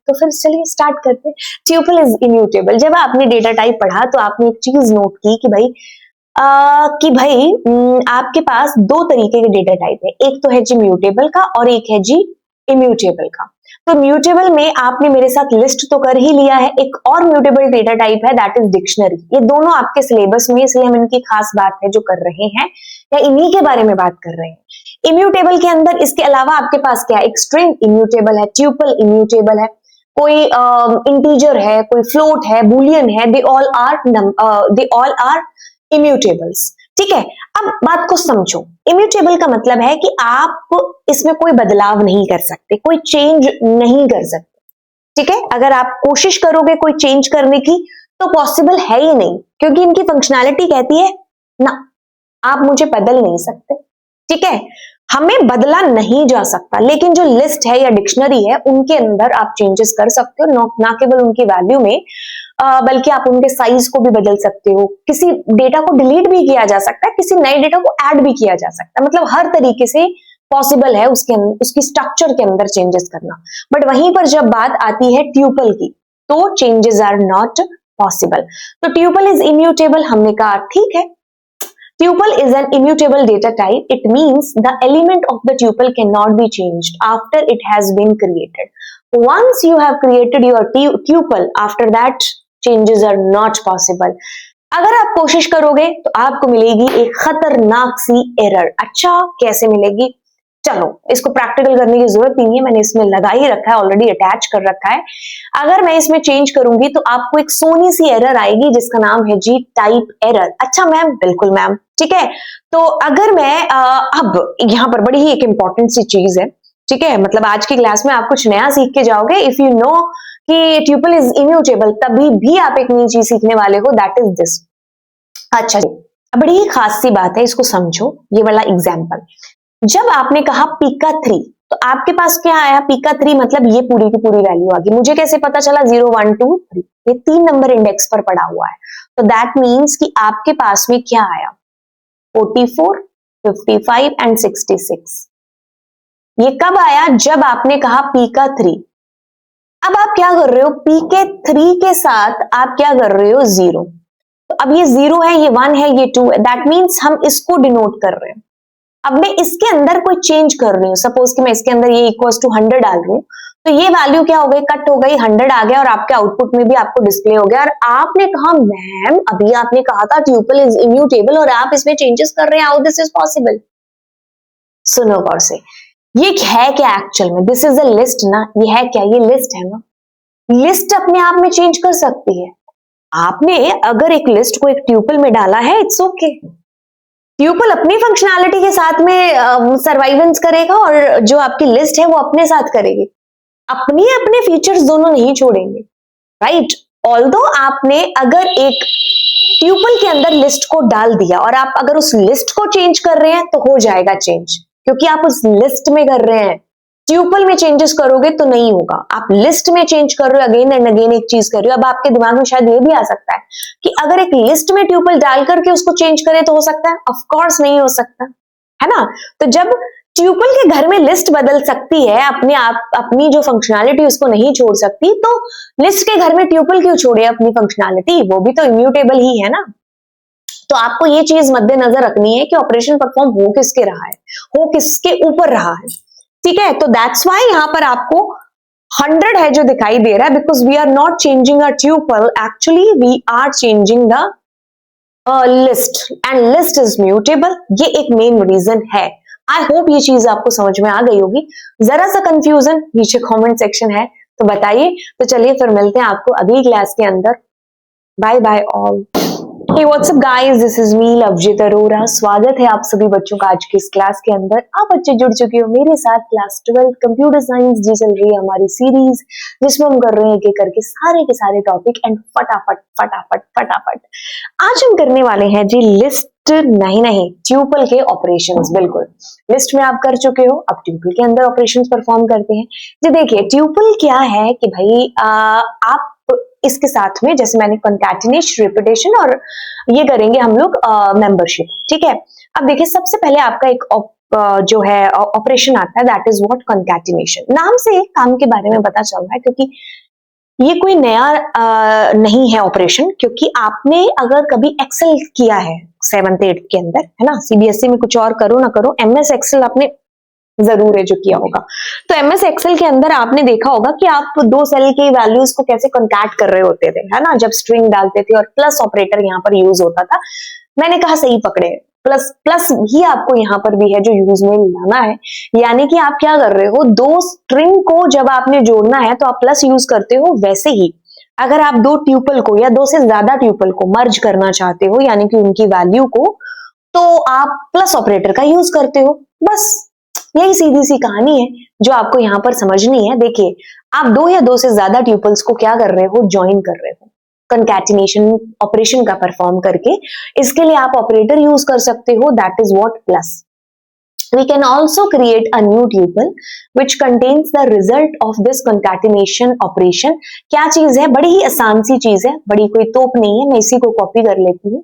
तो फिर चलिए स्टार्ट करते हैं। ट्यूपल इज इम्यूटेबल, जब आपने डेटा टाइप पढ़ा तो आपने एक चीज नोट की कि भाई आपके पास 2 तरीके के डेटा टाइप है, एक तो है जी म्यूटेबल का और एक है जी इम्यूटेबल का। तो म्यूटेबल में आपने मेरे साथ लिस्ट तो कर ही लिया है, एक और म्यूटेबल डेटा टाइप है दैट इज डिक्शनरी। ये दोनों आपके सिलेबस में, इसलिए हम इनकी खास बात है जो कर रहे हैं या इन्हीं के बारे में बात कर रहे हैं। इम्यूटेबल के अंदर इसके अलावा आपके पास क्या है, एक स्ट्रिंग इम्यूटेबल है, ट्यूपल इम्यूटेबल है, कोई इंटीजर है, कोई फ्लोट है, बुलियन है, दे ऑल आर इम्यूटेबल्स। ठीक है, अब बात को समझो। इम्यूटेबल का मतलब है कि आप इसमें कोई बदलाव नहीं कर सकते, कोई चेंज नहीं कर सकते। ठीक है, अगर आप कोशिश करोगे कोई चेंज करने की तो पॉसिबल है ही नहीं, क्योंकि इनकी फंक्शनैलिटी कहती है ना, आप मुझे बदल नहीं सकते। ठीक है, हमें बदला नहीं जा सकता, लेकिन जो लिस्ट है या डिक्शनरी है उनके अंदर आप चेंजेस कर सकते हो, ना केवल उनकी वैल्यू में, बल्कि आप उनके साइज को भी बदल सकते हो, किसी डेटा को डिलीट भी किया जा सकता है, किसी नए डेटा को ऐड भी किया जा सकता है, मतलब हर तरीके से पॉसिबल है उसकी स्ट्रक्चर के अंदर चेंजेस करना। बट वहीं पर जब बात आती है ट्यूपल की, तो चेंजेस आर नॉट पॉसिबल। तो ट्यूपल इज इम्यूटेबल, हमने कहा ठीक है। Tuple is an immutable data type. It means the element of the tuple cannot be changed after it has been created. Once you have created your tuple, after that changes are not possible. अगर आप कोशिश करोगे तो आपको मिलेगी एक खतरनाक सी error. अच्छा, कैसे मिलेगी? चलो, इसको प्रैक्टिकल करने की जरूरत नहीं है, मैंने इसमें लगा ही रखा है, ऑलरेडी अटैच कर रखा है। अगर मैं इसमें चेंज करूंगी तो आपको एक सोनी सी एरर आएगी जिसका नाम है जी टाइप एरर। अच्छा मैम, बिल्कुल मैम, ठीक है। तो अगर मैं अब यहाँ पर बड़ी ही एक इंपॉर्टेंट सी चीज है, ठीक है, मतलब आज की क्लास में आप कुछ नया सीख के जाओगे। इफ यू नो कि ट्यूपल इज इम्यूटेबल, तभी भी आप एक नई चीज सीखने वाले हो, दैट इज दिस। अच्छा, बड़ी ही खास सी बात है, इसको समझो। ये वाला एग्जाम्पल, जब आपने कहा पीका 3, तो आपके पास क्या आया, पीका 3 मतलब ये पूरी की पूरी वैल्यू आ गई। मुझे कैसे पता चला 0, 1, 2, 3, ये 3 नंबर इंडेक्स पर पड़ा हुआ है। तो दैट मीन्स कि आपके पास में क्या आया, 44, 55 एंड 66। ये कब आया, जब आपने कहा पीका 3। अब आप क्या कर रहे हो, पीके 3 के साथ आप क्या कर रहे हो, 0। तो तो अब ये 0 है, ये 1 है, ये 2 है, दैट मीन्स हम इसको डिनोट कर रहे हैं। अब मैं इसके अंदर कोई चेंज कर रही हूँ, सपोज कि मैं इसके अंदर ये इक्वल्स टू 100 डाल रही हूँ, तो ये वैल्यू क्या हो गई, कट हो गई, 100 आ गया और आपके आउटपुट में भी आपको डिस्प्ले हो गया। और आपने कहा मैम अभी आपने कहा था ट्यूपल इज इम्यूटेबल और आप इसमें चेंजेस कर रहे हैं, हाउ दिस इज पॉसिबल। सुनो गौर से, ये है क्या एक्चुअल में, दिस इज अ लिस्ट ना, ये है क्या, ये लिस्ट है ना। लिस्ट अपने आप में चेंज कर सकती है। आपने अगर एक लिस्ट को एक ट्यूपल में डाला है, इट्स ओके, ट्यूपल अपनी फंक्शनैलिटी के साथ में सर्वाइवेंस करेगा और जो आपकी लिस्ट है वो अपने साथ करेगी, अपने अपने फीचर्स दोनों नहीं छोड़ेंगे, राइट। ऑल्दो आपने अगर एक ट्यूपल के अंदर लिस्ट को डाल दिया और आप अगर उस लिस्ट को चेंज कर रहे हैं तो हो जाएगा चेंज, क्योंकि आप उस लिस्ट में कर रहे हैं। ट्यूपल में चेंजेस करोगे तो नहीं होगा, आप लिस्ट में चेंज कर रहे हो, अगेन एंड अगेन एक चीज कर रहे हो। अब आपके दिमाग में शायद ये भी आ सकता है कि अगर एक लिस्ट में ट्यूपल डाल करके उसको चेंज करें तो हो सकता है, ऑफ कोर्स नहीं हो सकता, है ना। तो जब ट्यूपल के घर में लिस्ट बदल सकती है, अपने आप अपनी जो फंक्शनैलिटी उसको नहीं छोड़ सकती, तो लिस्ट के घर में ट्यूपल क्यों छोड़े अपनी फंक्शनैलिटी, वो भी तो इम्यूटेबल ही है ना। तो आपको ये चीज मद्देनजर रखनी है कि ऑपरेशन परफॉर्म हो किसके रहा है, हो किसके ऊपर रहा है, ठीक है। तो दैट्स वाई यहां पर आपको 100 है जो दिखाई दे रहा है, because we are not changing a tuple, actually we are changing the list and list is mutable. ये एक मेन रीजन है। आई होप ये चीज आपको समझ में आ गई होगी। जरा सा कंफ्यूजन नीचे कमेंट सेक्शन है तो बताइए। तो चलिए फिर मिलते हैं आपको अगली क्लास के अंदर। Bye bye all. Hey, what's up guys? This is me Lovejeet Arora. स्वागत है आप सभी बच्चों का आज की इस क्लास के अंदर। आप बच्चे जुड़ चुके हो मेरे साथ क्लास 12 कंप्यूटर साइंस जी चल रही है हमारी सीरीज, जिसमें हम कर रहे हैं एक एक करके सारे के सारे टॉपिक एंड फटाफट फटाफट फटाफट। आज हम करने वाले हैं जी लिस्ट, नहीं ट्यूपल के ऑपरेशंस। बिल्कुल, लिस्ट में आप कर चुके हो, अब ट्यूपल के अंदर ऑपरेशंस परफॉर्म करते हैं जी। देखिए ट्यूपल क्या है कि भाई आप इसके साथ में जैसे मैंने कंकैटिनेशन, रिपीटेशन और ये करेंगे हम लोग मेंबरशिप, ठीक है। अब देखिए सबसे पहले आपका एक जो है ऑपरेशन आता है, दैट इज व्हाट, कंकैटिनेशन। नाम से काम के बारे में पता चल रहा है, क्योंकि ये कोई नया नहीं है ऑपरेशन, क्योंकि आपने अगर कभी एक्सेल किया है 7th 8th के अंदर, है ना, सीबीएसई में कुछ और करो ना करो, एमएस एक्सेल आपने जरूर है जो किया होगा। तो एमएस एक्सेल के अंदर आपने देखा होगा कि आप 2 सेल की वैल्यूज को कैसे कंकैट कर रहे होते थे, है ना, जब स्ट्रिंग डालते थे और प्लस ऑपरेटर यहाँ पर यूज होता था। मैंने कहा सही पकड़े, प्लस प्लस ही आपको यहाँ पर भी है जो यूज में लाना है। यानी कि आप क्या कर रहे हो, 2 स्ट्रिंग को जब आपने जोड़ना है तो आप प्लस यूज करते हो। वैसे ही अगर आप 2 ट्यूपल को या 2 से ज्यादा ट्यूपल को मर्ज करना चाहते हो, यानी कि उनकी वैल्यू को, तो आप प्लस ऑपरेटर का यूज करते हो। बस यही सीधी सी कहानी है जो आपको यहाँ पर समझनी है। देखिए आप 2 या 2 से ज्यादा ट्यूपल्स को क्या कर रहे हो, ज्वाइन कर रहे हो कंकैटिनेशन ऑपरेशन का परफॉर्म करके। इसके लिए आप ऑपरेटर यूज कर सकते हो, that is what, plus. We can also create a new tuple which contains the result of this concatenation operation। क्या चीज है, बड़ी ही आसान सी चीज है, बड़ी कोई तोप नहीं है। मैं इसी को कॉपी कर लेती हूँ।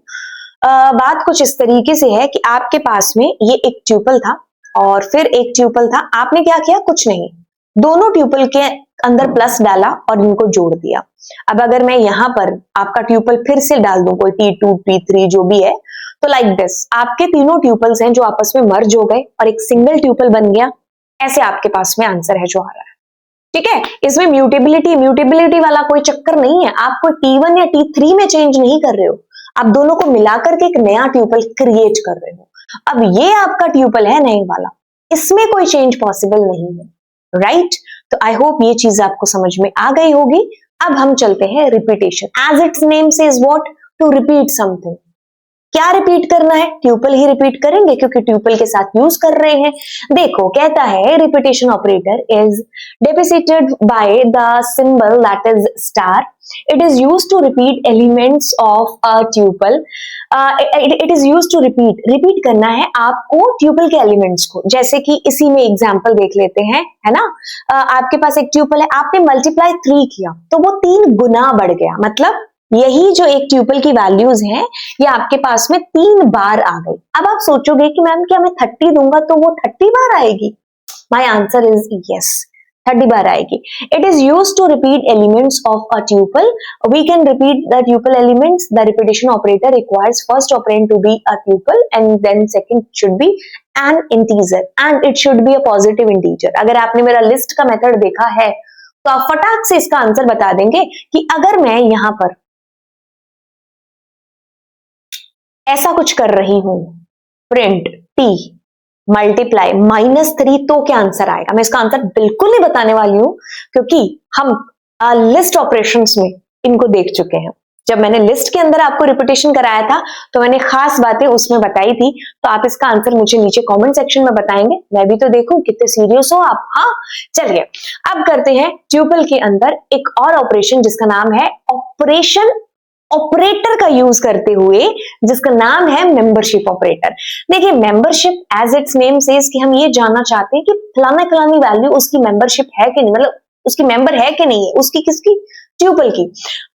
बात कुछ इस तरीके से है कि आपके पास में ये एक ट्यूपल था और फिर एक ट्यूपल था। आपने क्या किया, कुछ नहीं, दोनों ट्यूपल के अंदर प्लस डाला और इनको जोड़ दिया। अब अगर मैं यहाँ पर आपका ट्यूपल फिर से डाल दूं, कोई T2 T3 जो भी है, तो लाइक दिस आपके तीनों ट्यूपल्स हैं जो आपस में मर्ज हो गए और एक सिंगल ट्यूपल बन गया। ऐसे आपके पास में आंसर है जो आ रहा है, ठीक है। इसमें म्यूटेबिलिटी वाला कोई चक्कर नहीं है। आप कोई T1 या T3 में चेंज नहीं कर रहे हो, आप दोनों को मिलाकर के एक नया ट्यूपल क्रिएट कर रहे हो। अब ये आपका ट्यूपल है नए वाला, इसमें कोई चेंज पॉसिबल नहीं है, राइट। तो आई होप ये चीज आपको समझ में आ गई होगी। अब हम चलते हैं repetition. As it's name says what, to repeat something. क्या रिपीट करना है, ट्यूपल ही रिपीट करेंगे क्योंकि ट्यूपल के साथ यूज कर रहे हैं। देखो कहता है repetition operator is depicted by the symbol that is star. It is used to repeat elements of a tuple. It is used to repeat करना है आपको ट्यूपल के एलिमेंट्स को। जैसे कि इसी में एग्जांपल देख लेते हैं, है ना। आपके पास एक ट्यूपल है, आपने मल्टीप्लाई 3 किया तो वो 3 गुना बढ़ गया। मतलब यही जो एक ट्यूपल की वैल्यूज हैं ये आपके पास में 3 बार आ गई। अब आप सोचोगे कि मैम क्या मैं 30 दूंगा तो वो 30 बार आएगी? My answer is yes. 30 बार आएगी। It is use to repeat elements of a tuple. We can repeat the tuple elements. The repetition operator requires first operand to be a tuple and then second should be an integer and it should be a positive integer. अगर आपने मेरा list का method देखा है तो आप फटाक से इसका आंसर बता देंगे कि अगर मैं यहां पर ऐसा कुछ कर रही हूं, प्रिंट टी मल्टीप्लाई -3, तो क्या आंसर आएगा। मैं इसका आंसर बिल्कुल नहीं बताने वाली हूं क्योंकि हम लिस्ट ऑपरेशंस में इनको देख चुके हैं। जब मैंने लिस्ट के अंदर आपको रिपीटेशन कराया था तो मैंने खास बातें उसमें बताई थी। तो आप इसका आंसर मुझे नीचे कमेंट सेक्शन में बताएंगे, मैं भी तो देखूं कितने सीरियस हो आप। हाँ चलिए अब करते हैं ट्यूपल के अंदर एक और ऑपरेशन जिसका नाम है ऑपरेशन ऑपरेटर का यूज करते हुए, जिसका नाम है मेंबरशिप ऑपरेटर। देखिए membership as it's name says कि हम ये जानना चाहते हैं कि फलाना फलानी वैल्यू उसकी मेंबरशिप है कि नहीं, मतलब उसकी मेंबर है कि नहीं है, उसकी किसकी, ट्यूपल की।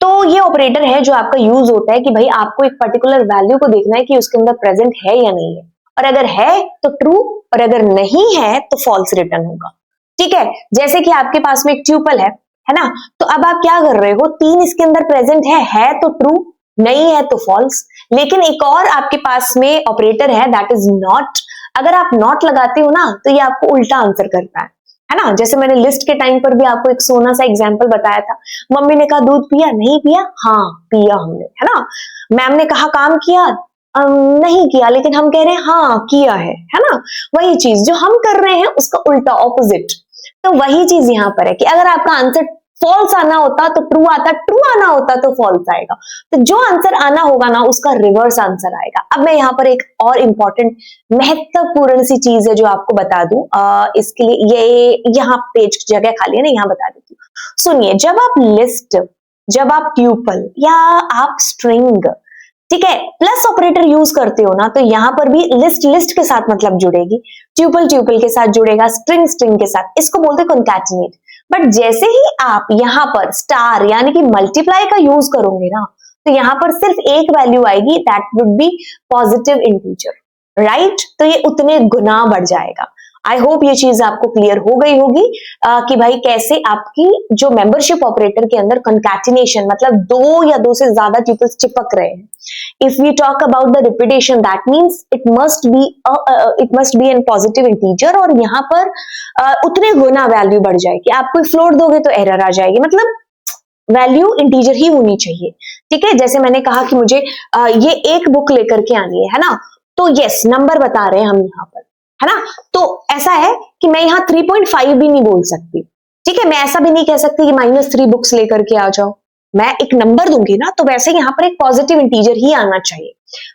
तो ये ऑपरेटर है जो आपका यूज होता है कि भाई आपको एक पर्टिकुलर वैल्यू को देखना है कि उसके अंदर प्रेजेंट है या नहीं है, और अगर है तो ट्रू और अगर नहीं है तो फॉल्स रिटर्न होगा। ठीक है, जैसे कि आपके पास में एक ट्यूपल है ना, तो अब आप क्या कर रहे हो, 3 इसके अंदर प्रेजेंट है तो ट्रू, नहीं है तो फॉल्स। लेकिन एक और आपके पास में ऑपरेटर है दैट इज नॉट। अगर आप नॉट लगाते हो ना तो ये आपको उल्टा आंसर करता है ना। जैसे मैंने लिस्ट के टाइम पर भी आपको एक सोना सा एग्जांपल बताया था। मम्मी ने कहा दूध पिया, नहीं पिया, हाँ पिया हमने, है ना। मैम ने कहा काम किया, नहीं किया, लेकिन हम कह रहे हैं हाँ किया है ना। वही चीज जो हम कर रहे हैं उसका उल्टा ऑपोजिट। तो वही चीज यहां पर है कि अगर आपका आंसर फॉल्स आना होता तो ट्रू आता, ट्रू आना होता तो फॉल्स आएगा। तो जो आंसर आना होगा ना उसका रिवर्स आंसर आएगा। अब मैं यहाँ पर एक और इंपॉर्टेंट महत्वपूर्ण सी चीज है जो आपको बता दूं, इसके लिए ये यहाँ पेज जगह खाली है ना, यहाँ बता देती हूँ। सुनिए, जब आप लिस्ट, जब आप ट्यूपल या आप स्ट्रिंग, ठीक है, प्लस ऑपरेटर यूज करते हो ना, तो यहां पर भी लिस्ट लिस्ट के साथ मतलब जुड़ेगी, ट्यूपल ट्यूपल के साथ जुड़ेगा, स्ट्रिंग स्ट्रिंग के साथ, इसको बोलते हैं कॉन्कैटिनेट। बट जैसे ही आप यहां पर स्टार यानी कि मल्टीप्लाई का यूज करोगे ना, तो यहां पर सिर्फ एक वैल्यू आएगी, that would be positive integer, right. तो ये उतने गुना बढ़ जाएगा। आई होप ये चीज आपको क्लियर हो गई होगी कि भाई कैसे आपकी जो मेंबरशिप ऑपरेटर के अंदर कंकैटिनेशन, मतलब 2 या 2 से ज्यादा ट्यूपल्स चिपक रहे हैं। If we talk about the repetition, that means it must be an positive integer, और यहाँ पर उतने गुना वैल्यू बढ़ जाएगी। आप कोई फ्लोट दोगे तो एरर आ जाएगी, मतलब वैल्यू इंटीजर ही होनी चाहिए। ठीक है, जैसे मैंने कहा कि मुझे ये एक बुक लेकर के आनी है ना, तो यस नंबर बता रहे हैं हम यहाँ पर, है ना। तो ऐसा है कि मैं यहाँ 3.5 भी नहीं बोल सकती। ठीक है, मैं ऐसा भी नहीं कह सकती कि -3 बुक्स लेकर के आ जाओ। मैं एक नंबर दूंगी ना, तो वैसे यहाँ पर एक पॉजिटिव इंटीजर ही आना चाहिए।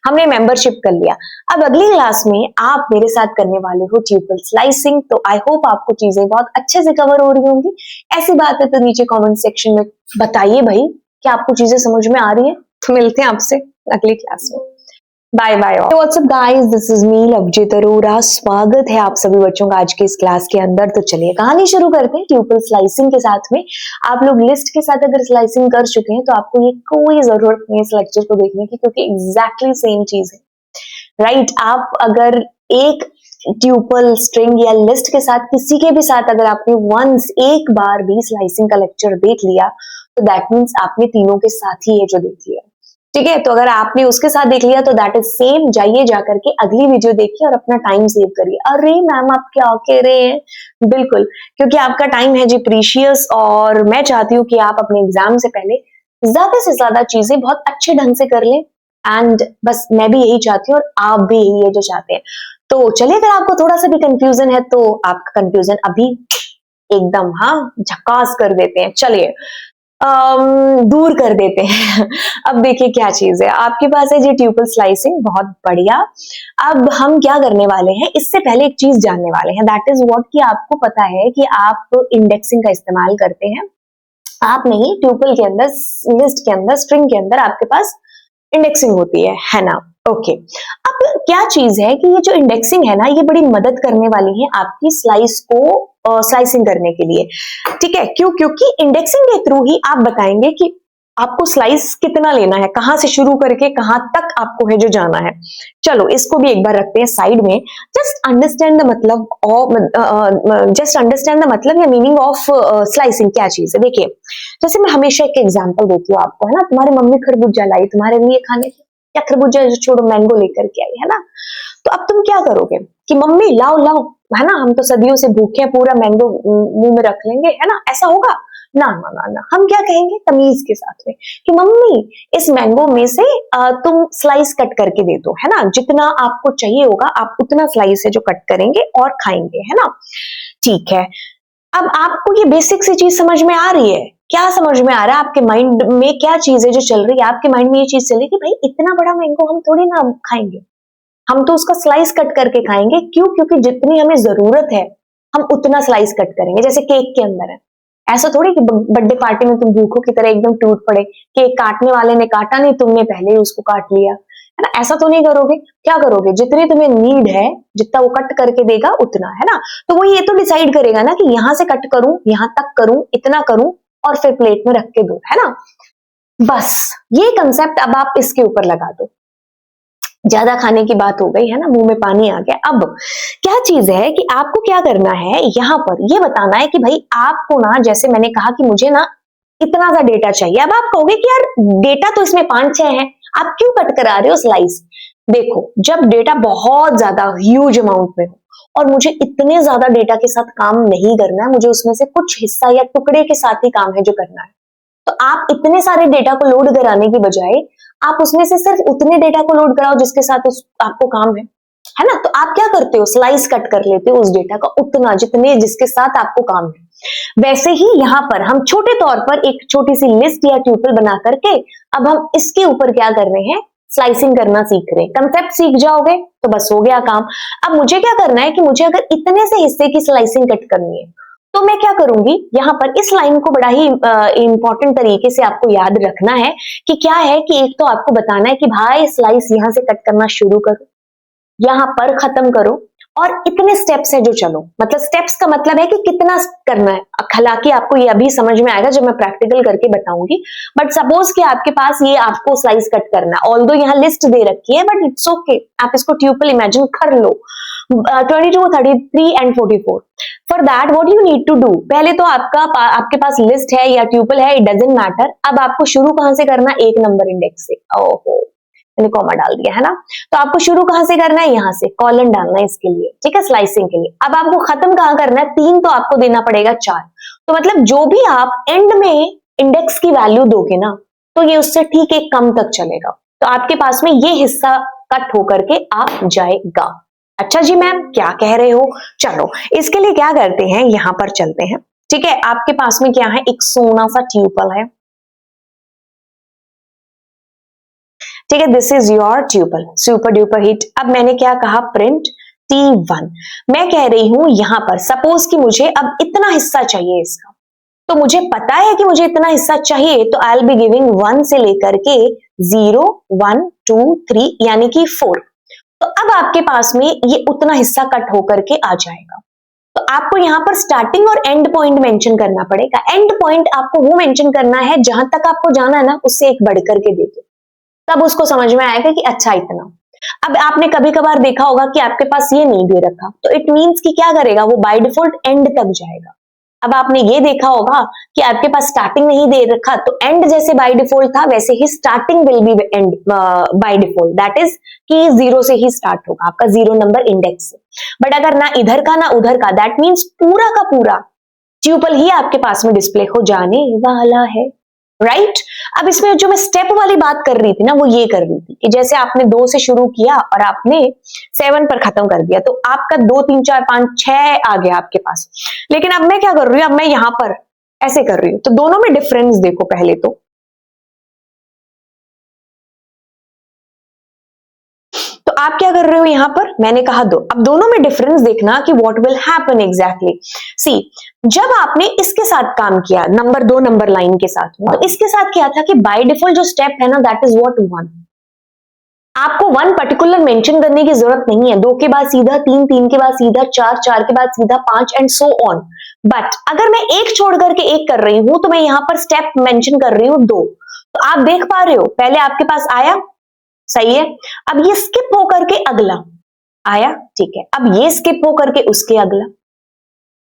हमने मेंबरशिप कर लिया। अब अगली क्लास में आप मेरे साथ करने वाले हो ट्यूपल स्लाइसिंग। तो आई होप आपको चीजें बहुत अच्छे से कवर हो रही होंगी। ऐसी बात है तो नीचे कमेंट सेक्शन में बताइए भाई कि आपको चीजें समझ में आ रही है। तो मिलते हैं आपसे अगली क्लास में। Bye bye. What's up guys, this is me Lovejeet Arora. स्वागत है आप सभी बच्चों का आज के इस क्लास के अंदर। तो चलिए कहानी शुरू करते हैं ट्यूपल स्लाइसिंग के साथ में। आप लोग लिस्ट के साथ अगर स्लाइसिंग कर चुके हैं तो आपको ये कोई जरूरत नहीं है इस लेक्चर को देखने की, क्योंकि एग्जैक्टली सेम चीज है, राइट। आप अगर एक ट्यूपल स्ट्रिंग या लिस्ट के साथ किसी के भी साथ अगर आपने वंस एक बार भी स्लाइसिंग का लेक्चर देख लिया तो दैट मीन्स आपने तीनों के साथ ही ये जो देख लिया। ठीक है, तो अगर आपने उसके साथ देख लिया तो दैट इज सेम। जाइए जाकर के अगली वीडियो देखिए और अपना टाइम सेव करिए। अरे मैम आप क्या कह रहे हैं, बिल्कुल, क्योंकि आपका टाइम है जी प्रीशियस, और मैं चाहती हूँ कि आप अपने एग्जाम से पहले ज्यादा से ज्यादा चीजें बहुत अच्छे ढंग से कर लें। एंड बस मैं भी यही चाहती हूँ और आप भी यही है जो चाहते हैं। तो चलिए, अगर आपको थोड़ा सा भी कंफ्यूजन है तो आपका कंफ्यूजन अभी एकदम झकास कर देते हैं। चलिए दूर कर देते हैं। अब देखिए क्या चीज है आपके पास है जी ट्यूपल स्लाइसिंग, बहुत बढ़िया। अब हम क्या करने वाले हैं, इससे पहले एक चीज जानने वाले हैं, दैट इज व्हाट, कि आपको पता है कि आप इंडेक्सिंग का इस्तेमाल करते हैं। आप नहीं, ट्यूपल के अंदर, लिस्ट के अंदर, स्ट्रिंग के अंदर आपके पास इंडेक्सिंग होती है ना। ओके, अब क्या चीज है कि ये जो इंडेक्सिंग है ना, ये बड़ी मदद करने वाली है आपकी स्लाइस को स्लाइसिंग करने के लिए। ठीक है, क्यों? क्योंकि इंडेक्सिंग के थ्रू ही आप बताएंगे कि आपको स्लाइस कितना लेना है, कहां से शुरू करके कहां तक आपको है जो जाना है। चलो इसको भी एक बार रखते हैं साइड में। जस्ट अंडरस्टैंड द मतलब या मीनिंग ऑफ स्लाइसिंग क्या चीज है। देखिए जैसे मैं हमेशा एक एग्जांपल देती हूँ आपको, है ना, तुम्हारी मम्मी खरबूजा लाई तुम्हारे लिए खाने के, या खरबूजा छोड़ो मैंगो लेकर के आई, है ना, तो अब तुम क्या करोगे कि मम्मी लाओ लाओ, है ना, हम तो सदियों से भूखे हैं, पूरा मैंगो मुंह में रख लेंगे, है ना, ऐसा होगा? ना ना ना ना, हम क्या कहेंगे तमीज के साथ में कि मम्मी इस मैंगो में से तुम स्लाइस कट करके दे दो, है ना, जितना आपको चाहिए होगा आप उतना स्लाइस है जो कट करेंगे और खाएंगे, है ना। ठीक है, अब आपको ये बेसिक सी चीज समझ में आ रही है? क्या समझ में आ रहा है? आपके माइंड में क्या चीज है जो चल रही है? आपके माइंड में ये चीज चल रही है कि भाई इतना बड़ा मैंगो हम थोड़ी ना खाएंगे, हम तो उसका स्लाइस कट करके खाएंगे। क्यों? क्योंकि जितनी हमें जरूरत है हम उतना स्लाइस कट करेंगे, जैसे केक के अंदर है। ऐसा थोड़ी कि बर्थडे पार्टी में तुम भूखों की तरह एकदम टूट पड़े, केक काटने वाले ने काटा नहीं, तुमने पहले ही उसको काट लिया, है ना, ऐसा तो नहीं करोगे। क्या करोगे? जितनी तुम्हें नीड है, जितना वो कट करके देगा उतना, है ना। तो वो ये तो डिसाइड करेगा ना कि यहां से कट करूं, यहां तक करूं, इतना करूं और फिर प्लेट में रख के दो, है ना। बस ये कंसेप्ट अब आप इसके ऊपर लगा दो। ज्यादा खाने की बात हो गई, है ना, मुंह में पानी आ गया। अब क्या चीज है कि आपको क्या करना है, यहां पर ये बताना है कि भाई आपको ना, जैसे मैंने कहा कि मुझे ना इतना सा डेटा चाहिए। अब आप कहोगे कि यार डेटा तो इसमें 5-6 है, आप क्यों कट करा रहे हो स्लाइस? देखो, जब डेटा बहुत ज्यादा ह्यूज अमाउंट में हो और मुझे इतने ज्यादा डेटा के साथ काम नहीं करना है, मुझे उसमें से कुछ हिस्सा या टुकड़े के साथ ही काम है जो करना है, तो आप इतने सारे डेटा को लोड कराने की बजाय आप उसमें से सिर्फ उतने डेटा को लोड कराओ जिसके साथ आपको काम है ना। तो आप क्या करते हो, स्लाइस कट कर लेते हो उस डेटा का, उतना जितने जिसके साथ आपको काम है। वैसे ही यहाँ पर हम छोटे तौर पर एक छोटी सी लिस्ट या ट्यूपल बना करके अब हम इसके ऊपर क्या कर रहे हैं, स्लाइसिंग करना सीख रहे हैं। कंसेप्ट सीख जाओगे तो बस हो गया काम। अब मुझे क्या करना है कि मुझे अगर इतने से हिस्से की स्लाइसिंग कट करनी है तो मैं क्या करूंगी, यहां पर इस लाइन को बड़ा ही इंपॉर्टेंट तरीके से आपको याद रखना है कि क्या है कि एक तो आपको बताना है कि भाई स्लाइस यहां से कट करना शुरू करो, यहां पर खत्म करो, और इतने स्टेप्स हैं जो चलो, मतलब स्टेप्स का मतलब है कि कितना करना है। हालांकि आपको ये अभी समझ में आएगा जब मैं प्रैक्टिकल करके बताऊंगी, बट सपोज कि आपके पास ये आपको स्लाइस कट करना है, ऑल्दो यहाँ लिस्ट दे रखी है बट इट्स ओके, आप इसको ट्यूपल इमेजिन कर लो, 22, 33 and 44। For that what you need to do, पहले तो आपके पास लिस्ट है या ट्यूपल है, इट डजंट मैटर। अब आपको शुरू कहां से करना, एक नंबर इंडेक्स से। ओहो, मैंने कॉमा डाल दिया, है ना। तो आपको शुरू कहां से करना है, यहां से कॉलन डालना है इसके लिए, ठीक है, स्लाइसिंग के लिए। अब आपको खत्म कहां करना है, 3 तो आपको देना पड़ेगा 4। तो मतलब जो भी आप एंड में इंडेक्स की वैल्यू दोगे ना, तो ये उससे ठीक एक कम तक चलेगा, तो आपके पास में ये हिस्सा कट होकर के आ जाएगा। अच्छा जी मैम, क्या कह रहे हो? चलो इसके लिए क्या करते हैं, यहां पर चलते हैं। ठीक है, आपके पास में क्या है, एक सोना सा ट्यूपल है, ठीक है, this is your tuple, super duper hit. अब मैंने क्या कहा, प्रिंट T1। मैं कह रही हूं यहां पर सपोज कि मुझे अब इतना हिस्सा चाहिए इसका, तो मुझे पता है कि मुझे इतना हिस्सा चाहिए, तो आई विल बी गिविंग 1 से लेकर के 0, 1, 2, 3 यानी कि 4। तो अब आपके पास में ये उतना हिस्सा कट होकर के आ जाएगा। तो आपको यहां पर स्टार्टिंग और एंड पॉइंट मेंशन करना पड़ेगा। एंड पॉइंट आपको वो मेंशन करना है जहां तक आपको जाना है ना, उससे एक बढ़ करके दे दो, तब उसको समझ में आएगा कि अच्छा इतना। अब आपने कभी कभार देखा होगा कि आपके पास ये नहीं दे रखा, तो इट मींस कि क्या करेगा, वो बाय डिफॉल्ट एंड तक जाएगा। अब आपने ये देखा होगा कि आपके पास स्टार्टिंग नहीं दे रखा, तो एंड जैसे बाय डिफॉल्ट था वैसे ही starting will be end by default, that is कि 0 से ही स्टार्ट होगा आपका 0 नंबर इंडेक्स से। बट अगर ना इधर का ना उधर का, दैट मीन्स पूरा का पूरा ट्यूपल ही आपके पास में डिस्प्ले हो जाने वाला है, राइट। अब इसमें जो मैं स्टेप वाली बात कर रही थी ना, वो ये कर रही थी कि जैसे आपने 2 से शुरू किया और आपने 7 पर खत्म कर दिया, तो आपका 2, 3, 4, 5, 6 आ गया आपके पास। लेकिन अब मैं क्या कर रही हूं, अब मैं यहां पर ऐसे कर रही हूं, तो दोनों में डिफरेंस देखो पहले तो आप क्या कर रहे हो यहां पर, मैंने कहा 2। अब दोनों में डिफरेंस देखना कि व्हाट विल हैपन एग्जैक्टली। सी, जब आपने इसके साथ काम किया, नंबर 2 नंबर लाइन के साथ, तो इसके साथ क्या था कि बाय डिफॉल्ट जो स्टेप है ना, दैट इज व्हाट 1। आपको 1 पर्टिकुलर मेंशन करने की जरूरत नहीं है, 2 के बाद सीधा 3, 3 के बाद सीधा 4, 4 के बाद सीधा 5 एंड सो ऑन। बट अगर मैं एक छोड़ करके एक कर रही हूं, तो मैं यहां पर स्टेप मेंशन कर रही हूं 2। तो आप देख पा रहे हो, पहले आपके पास आया, सही है, अब ये स्किप होकर के अगला आया, ठीक है, अब ये स्किप होकर के उसके अगला,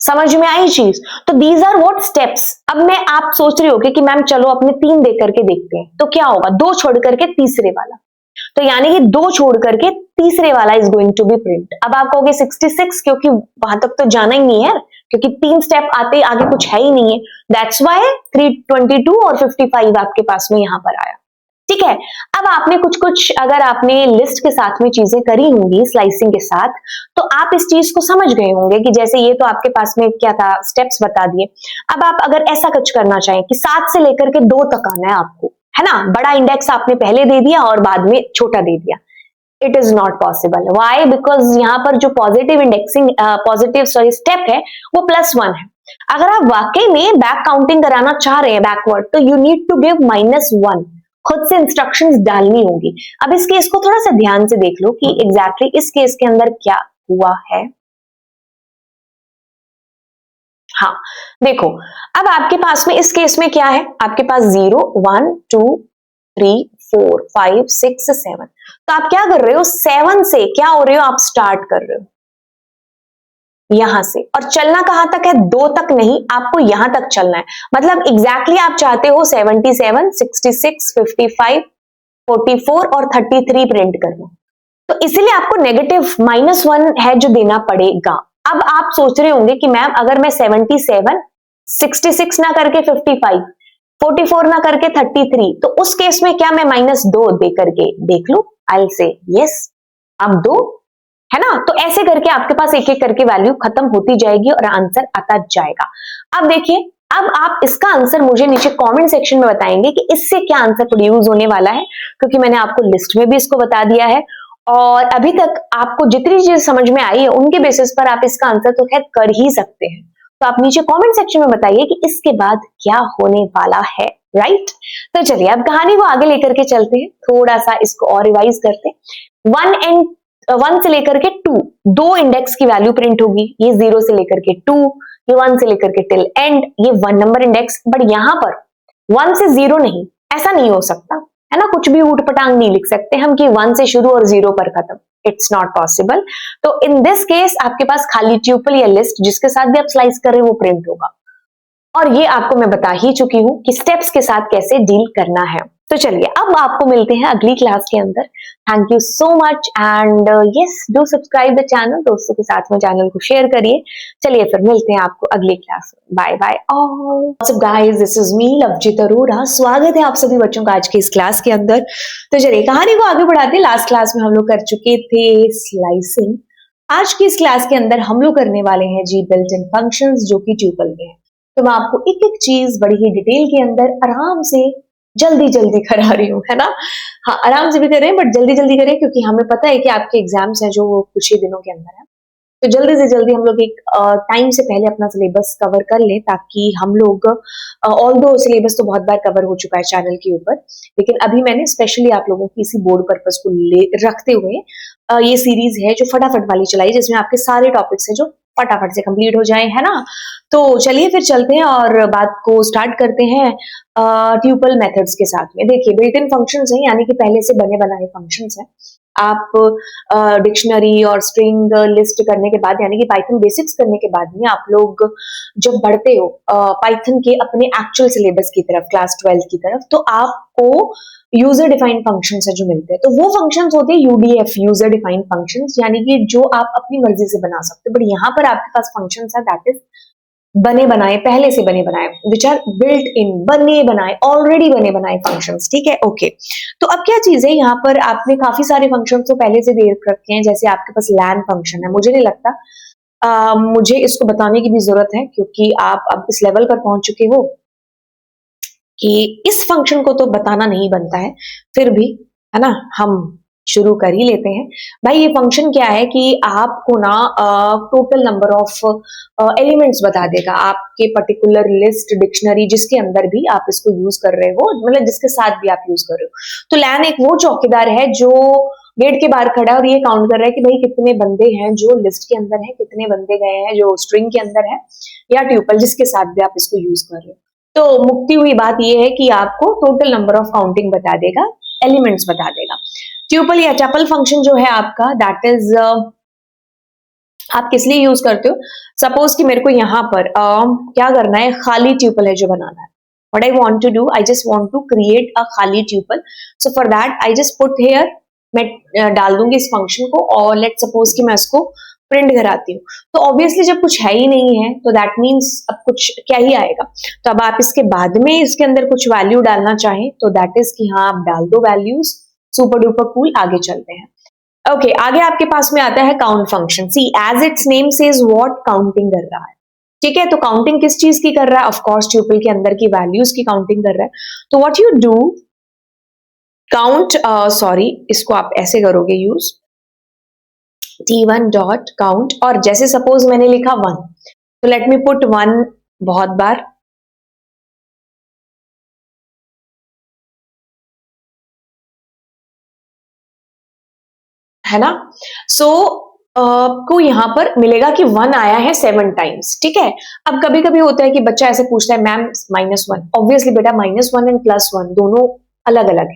समझ में आई चीज? तो दीज आर व्हाट स्टेप्स। अब मैं आप सोच रहे होगे कि मैम चलो अपने 3 दे करके देखते हैं, तो क्या होगा, 2 छोड़ करके तीसरे वाला, तो यानी कि 2 छोड़ करके तीसरे वाला is going to be print. अब आप कहोगे 66, क्योंकि वहां तक तो जाना ही नहीं है, क्योंकि 3 स्टेप आते आगे कुछ है ही नहीं है, दैट्स वाई 322 और 55 आपके पास में यहां पर आया, ठीक है। अब आपने कुछ कुछ अगर आपने लिस्ट के साथ में चीजें करी होंगी स्लाइसिंग के साथ, तो आप इस चीज को समझ गए होंगे कि जैसे ये तो आपके पास में क्या था, स्टेप्स बता दिए। अब आप अगर ऐसा कुछ करना चाहें कि 7 से लेकर के 2 तक आना है आपको, है ना, बड़ा इंडेक्स आपने पहले दे दिया और बाद में छोटा दे दिया, it is not possible. Why? Because यहाँ पर जो positive indexing positive sorry step है वो +1 है। अगर आप वाकई में बैक काउंटिंग कराना चाह रहे हैं बैकवर्ड, तो यू नीड टू गिव -1, खुद से इंस्ट्रक्शंस डालनी होगी। अब इस केस को थोड़ा सा ध्यान से देख लो कि एग्जैक्टली इस केस के अंदर क्या हुआ है। हाँ, देखो, अब आपके पास में इस केस में क्या है, आपके पास 0 1 2 3 4 5 6 7, तो आप क्या कर रहे हो, 7 से क्या हो रहे हो, आप स्टार्ट कर रहे हो यहां से, और चलना कहां तक है, 2 तक नहीं, आपको यहां तक चलना है। मतलब एग्जैक्टली आप चाहते हो 77 66 55 44 और 33 प्रिंट करना, तो इसीलिए आपको नेगेटिव -1 है जो देना पड़ेगा। अब आप सोच रहे होंगे कि मैम अगर मैं 77 66 ना करके 55 44 ना करके 33, तो उस केस में क्या मैं -2 दे करके देख लू, आई विल से यस, अब 2, है ना। तो ऐसे करके आपके पास एक एक करके वैल्यू खत्म होती जाएगी और आंसर आता जाएगा। अब देखिए, अब आप इसका आंसर मुझे नीचे कमेंट सेक्शन में बताएंगे कि इससे क्या आंसर प्रोड्यूस होने वाला है, क्योंकि मैंने आपको लिस्ट में भी इसको बता दिया है और अभी तक आपको जितनी चीज समझ में आई है उनके बेसिस पर आप इसका आंसर तो खैर कर ही सकते हैं। तो आप नीचे कमेंट सेक्शन में बताइए कि इसके बाद क्या होने वाला है, राइट। तो चलिए अब कहानी को आगे लेकर के चलते हैं, थोड़ा सा इसको और रिवाइज करते हैं। 1 से लेकर के 2, 2 इंडेक्स की वैल्यू प्रिंट होगी, ये 0 से लेकर के 2, ये 1 से लेकर के टिल एंड, ये 1 नंबर इंडेक्स, बट यहां पर 1 से 0 नहीं, ऐसा नहीं हो सकता, है ना, कुछ भी ऊट पटांग नहीं लिख सकते हम कि 1 से शुरू और 0 पर खत्म, इट्स नॉट पॉसिबल। तो इन दिस केस आपके पास खाली ट्यूपल या लिस्ट जिसके साथ भी आप स्लाइस कर रहे हो वो प्रिंट होगा, और ये आपको मैं बता ही चुकी हूं कि स्टेप्स के साथ कैसे डील करना है। तो चलिए अब आपको मिलते हैं अगली क्लास के अंदर। Thank you so much and yes, do subscribe the channel, दोस्तों के साथ में चैनल को शेयर करिए। चलिए फिर मिलते हैं आपको अगली क्लास में, bye bye all. What's up guys, this is me Lovejeet Arora, स्वागत है आप सभी बच्चों का आज की इस क्लास के अंदर। तो चलिए कहानी को आगे बढ़ाते हैं। लास्ट क्लास में हम लोग कर चुके थे स्लाइसिंग, आज की इस क्लास के अंदर हम लोग करने वाले हैं जी बिल्ट इन फंक्शंस, जो कि ट्यूपल में है। तो मैं आपको एक एक चीज बड़ी ही डिटेल के अंदर आराम से जल्दी जल्दी करा रही हूँ, है ना। हाँ, आराम से भी कर रहे हैं बट जल्दी जल्दी करें, क्योंकि हमें पता है कि आपके एग्जाम्स हैं जो वो कुछ ही दिनों के अंदर है। तो जल्दी से जल्दी हम लोग एक टाइम से पहले अपना सिलेबस कवर कर लें, ताकि हम लोग ऑल्दो सिलेबस तो बहुत बार कवर हो चुका है चैनल के ऊपर, लेकिन अभी मैंने स्पेशली आप लोगों की इसी बोर्ड पर्पस को ले रखते हुए ये सीरीज है जो फटाफट वाली चलाई, जिसमें आपके सारे टॉपिक्स हैं जो फटाफट से कंप्लीट हो जाए, है ना। तो चलिए फिर चलते हैं और बात को स्टार्ट करते हैं ट्यूपल मेथड्स के साथ में। देखिए, बिल्ट इन फंक्शंस हैं, यानी कि पहले से बने बनाए फंक्शंस हैं। आप डिक्शनरी और स्ट्रिंग लिस्ट करने के बाद, यानी कि पाइथन बेसिक्स करने के बाद में आप लोग जब बढ़ते हो पाइथन के अपने एक्चुअल सिलेबस की तरफ, क्लास 12 की तरफ, तो आपको यूजर डिफाइंड फंक्शंस है जो मिलते हैं। तो वो फंक्शंस होते हैं यूडीएफ, यूजर डिफाइंड फंक्शंस, यानी कि जो आप अपनी मर्जी से बना सकते हो। बट यहाँ पर आपके पास फंक्शंस है दैट इज बने बनाए, पहले से बने बनाए, विच आर बिल्ट इन, बने बनाए, ऑलरेडी बने बनाए फंक्शंस, ठीक है, ओके। तो अब क्या चीज है, यहाँ पर आपने काफी सारे फंक्शंस तो पहले से दे रखे हैं, जैसे आपके पास लैन फंक्शन है। मुझे नहीं लगता मुझे इसको बताने की भी जरूरत है, क्योंकि आप अब इस लेवल पर पहुंच चुके हो कि इस फंक्शन को तो बताना नहीं बनता है, फिर भी, है ना, हम शुरू कर ही लेते हैं। भाई ये फंक्शन क्या है कि आपको ना टोटल नंबर ऑफ एलिमेंट्स बता देगा आपके पर्टिकुलर लिस्ट, डिक्शनरी, जिसके अंदर भी आप इसको यूज कर रहे हो, मतलब जिसके साथ भी आप यूज कर रहे हो। तो लैन एक वो चौकीदार है जो गेट के बाहर खड़ा है और ये काउंट कर रहा है कि भाई कितने बंदे हैं जो लिस्ट के अंदर है, कितने बंदे गए हैं जो स्ट्रिंग के अंदर है, या ट्यूपल जिसके साथ भी आप इसको यूज कर रहे हो। तो मुक्ति हुई बात यह है कि आपको टोटल नंबर ऑफ काउंटिंग बता देगा, एलिमेंट्स बता देगा। ट्यूपल या टपल फंक्शन जो है आपका, दैट इज आप किस लिए यूज करते हो? सपोज कि मेरे को यहाँ पर क्या करना है, खाली ट्यूपल है जो बनाना है। What I want to do, I just want to create a खाली tuple. So for that I just put here, मैं डाल दूंगी इस फंक्शन को, और लेट सपोज कि मैं इसको प्रिंट कराती हूँ। तो ऑब्वियसली जब कुछ है ही नहीं है तो दैट मीन्स अब कुछ क्या ही आएगा। तो अब आप इसके बाद में इसके अंदर कुछ वैल्यू डालना चाहें तो दैट इज कि हाँ, आप डाल दो वैल्यूज, सुपर डुपर कूल। आगे चलते हैं। ओके, आगे आपके पास में आता है count function. See, as it's name says what, counting कर रहा है। ठीक है, तो काउंटिंग किस चीज की कर रहा है? ऑफ कोर्स ट्यूपल के अंदर की वैल्यूज की काउंटिंग कर रहा है। तो what you do, count, sorry इसको आप ऐसे करोगे यूज, t1 डॉट काउंट, और जैसे सपोज मैंने लिखा 1, तो लेट मी पुट 1 बहुत बार, है ना। सो को यहां पर मिलेगा कि 1 आया है 7 टाइम्स। ठीक है, अब कभी कभी होता है कि बच्चा ऐसे पूछता है, मैम -1। ऑब्वियसली बेटा -1 एंड +1 दोनों अलग अलग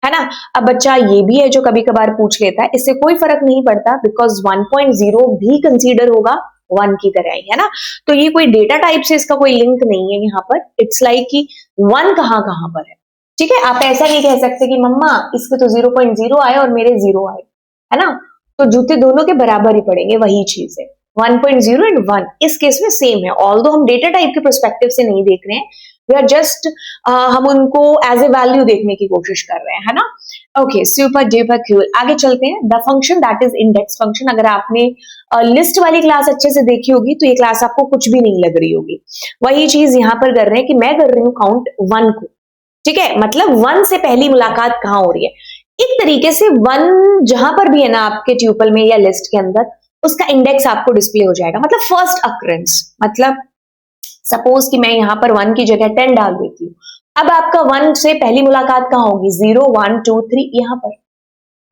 है ना। अब बच्चा ये भी है जो कभी कभार पूछ लेता है, इससे कोई फर्क नहीं पड़ता, बिकॉज 1.0 भी कंसीडर होगा 1 की तरह ही, है ना। तो ये कोई डेटा टाइप से इसका कोई लिंक नहीं है यहाँ पर। इट्स लाइक कि 1 कहां कहां पर है। ठीक है, आप ऐसा नहीं कह सकते कि मम्मा इसके तो 0.0 आए और मेरे 0 आए, है ना। तो जूते दोनों के बराबर ही पड़ेंगे, वही चीज है। 1.0 एंड 1 इस केस में सेम है, ऑल्दो हम डेटा टाइप के पर्सपेक्टिव से नहीं देख रहे हैं, वी आर जस्ट हम उनको एज ए वैल्यू देखने की कोशिश कर रहे हैं, है ना। Okay, super duper cool. आगे चलते हैं। The function that is index function. अगर आपने लिस्ट वाली क्लास अच्छे से देखी होगी तो ये क्लास आपको कुछ भी नहीं लग रही होगी। वही चीज यहाँ पर कर रहे हैं कि मैं कर रही हूँ काउंट 1 को। ठीक है, मतलब 1 से पहली मुलाकात कहाँ हो रही है। एक तरीके से 1 जहां पर भी है ना आपके ट्यूपल में या लिस्ट के अंदर, उसका इंडेक्स आपको डिस्प्ले हो जाएगा, मतलब फर्स्ट अक्रेंस। मतलब सपोज कि मैं यहां पर 1 की जगह 10 डाल देती हूँ, अब आपका 1 से पहली मुलाकात कहां होगी? 0 1 2 3 यहां पर।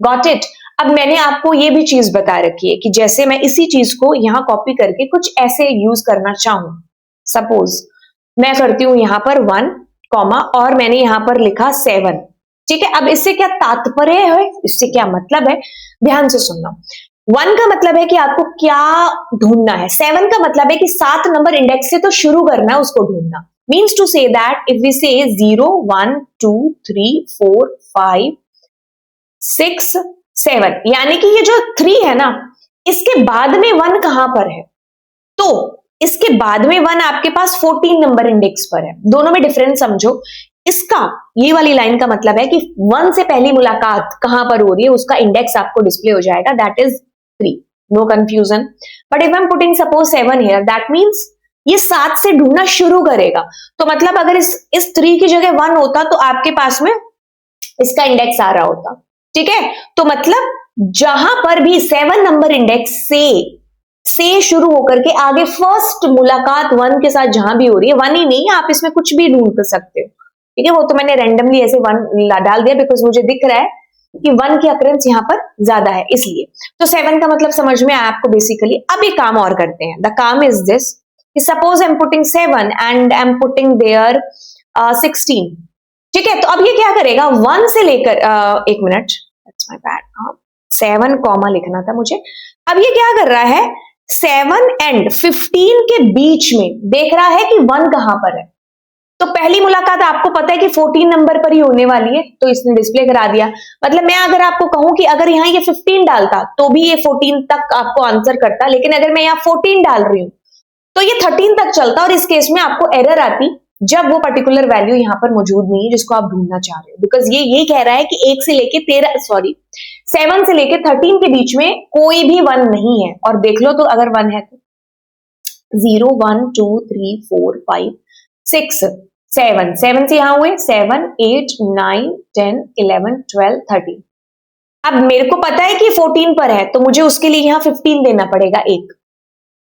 Got it. अब मैंने आपको ये भी चीज बता रखी है कि जैसे मैं इसी चीज को यहां कॉपी करके कुछ ऐसे यूज करना चाहूं, सपोज मैं करती हूं यहां पर 1 कॉमा और मैंने यहां पर लिखा 7। ठीक है, अब इससे क्या तात्पर्य है, इससे क्या मतलब है, ध्यान से सुनना। 1 का मतलब है कि आपको क्या ढूंढना है, 7 का मतलब है कि 7 नंबर इंडेक्स से तो शुरू करना है उसको ढूंढना। Means to say that if we say 0 1 2 3 4 5 6 7, यानी कि ये जो 3 है ना, इसके बाद में 1 कहां पर है? तो इसके बाद में 1 आपके पास 14 नंबर इंडेक्स पर है। दोनों में डिफरेंस समझो। इसका, ये वाली लाइन का मतलब है कि 1 से पहली मुलाकात कहां पर हो रही है, उसका इंडेक्स आपको डिस्प्ले हो जाएगा, that is 3। No confusion. But if I am putting suppose 7 here, that means ये 7 से ढूंढना शुरू करेगा। तो मतलब अगर इस 3 की जगह 1 होता तो आपके पास में इसका इंडेक्स आ रहा होता। ठीक है, तो मतलब जहां पर भी 7 नंबर इंडेक्स से शुरू होकर के आगे फर्स्ट मुलाकात 1 के साथ जहां भी हो रही है, 1 ही नहीं, आप इसमें कुछ भी ढूंढ सकते हो। ठीक है, वो तो मैंने रैंडमली ऐसे 1 डाल दिया बिकॉज मुझे दिख रहा है कि 1 की अकरेंस यहाँ पर ज्यादा है, इसलिए। तो 7 का मतलब समझ में आया आपको बेसिकली। अब एक काम और करते हैं। द काम is this, suppose I am putting 7 and I am putting their 16। ठीक है, तो अब ये क्या करेगा, 1 से लेकर एक minute, that's my bad, 7 comma लिखना था मुझे। अब ये क्या कर रहा है, 7 एंड 15 के बीच में देख रहा है कि 1 कहां पर है। तो पहली मुलाकात आपको पता है कि 14 नंबर पर ही होने वाली है, तो इसने डिस्प्ले करा दिया। मतलब मैं अगर आपको कहूं कि अगर यहाँ ये 15 डालता तो भी ये 14 तक आपको आंसर करता, लेकिन अगर मैं यहाँ 14 डाल रही हूं तो ये 13 तक चलता, और इस केस में आपको एरर आती जब वो पर्टिकुलर वैल्यू यहाँ पर मौजूद नहीं है जिसको आप ढूंढना चाह रहे हो। बिकॉज ये कह रहा है कि 1 से लेके 13, सॉरी 7 से लेके 13 के बीच में कोई भी 1 नहीं है। और देख लो तो अगर 1 है तो 0 1 2 3 4 5 6 7 से यहां हुए 7 8 9 10 11 12 13। अब मेरे को पता है कि 14 पर है तो मुझे उसके लिए यहाँ 15 देना पड़ेगा 1।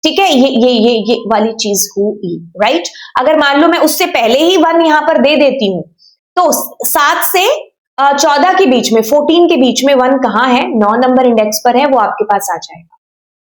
ठीक है, ये वाली चीज हुई, राइट। अगर मान लो मैं उससे पहले ही 1 यहां पर दे देती हूं तो 7 से 14 के बीच में, 14 के बीच में 1 कहां है, 9 नंबर इंडेक्स पर है, वो आपके पास आ जाएगा।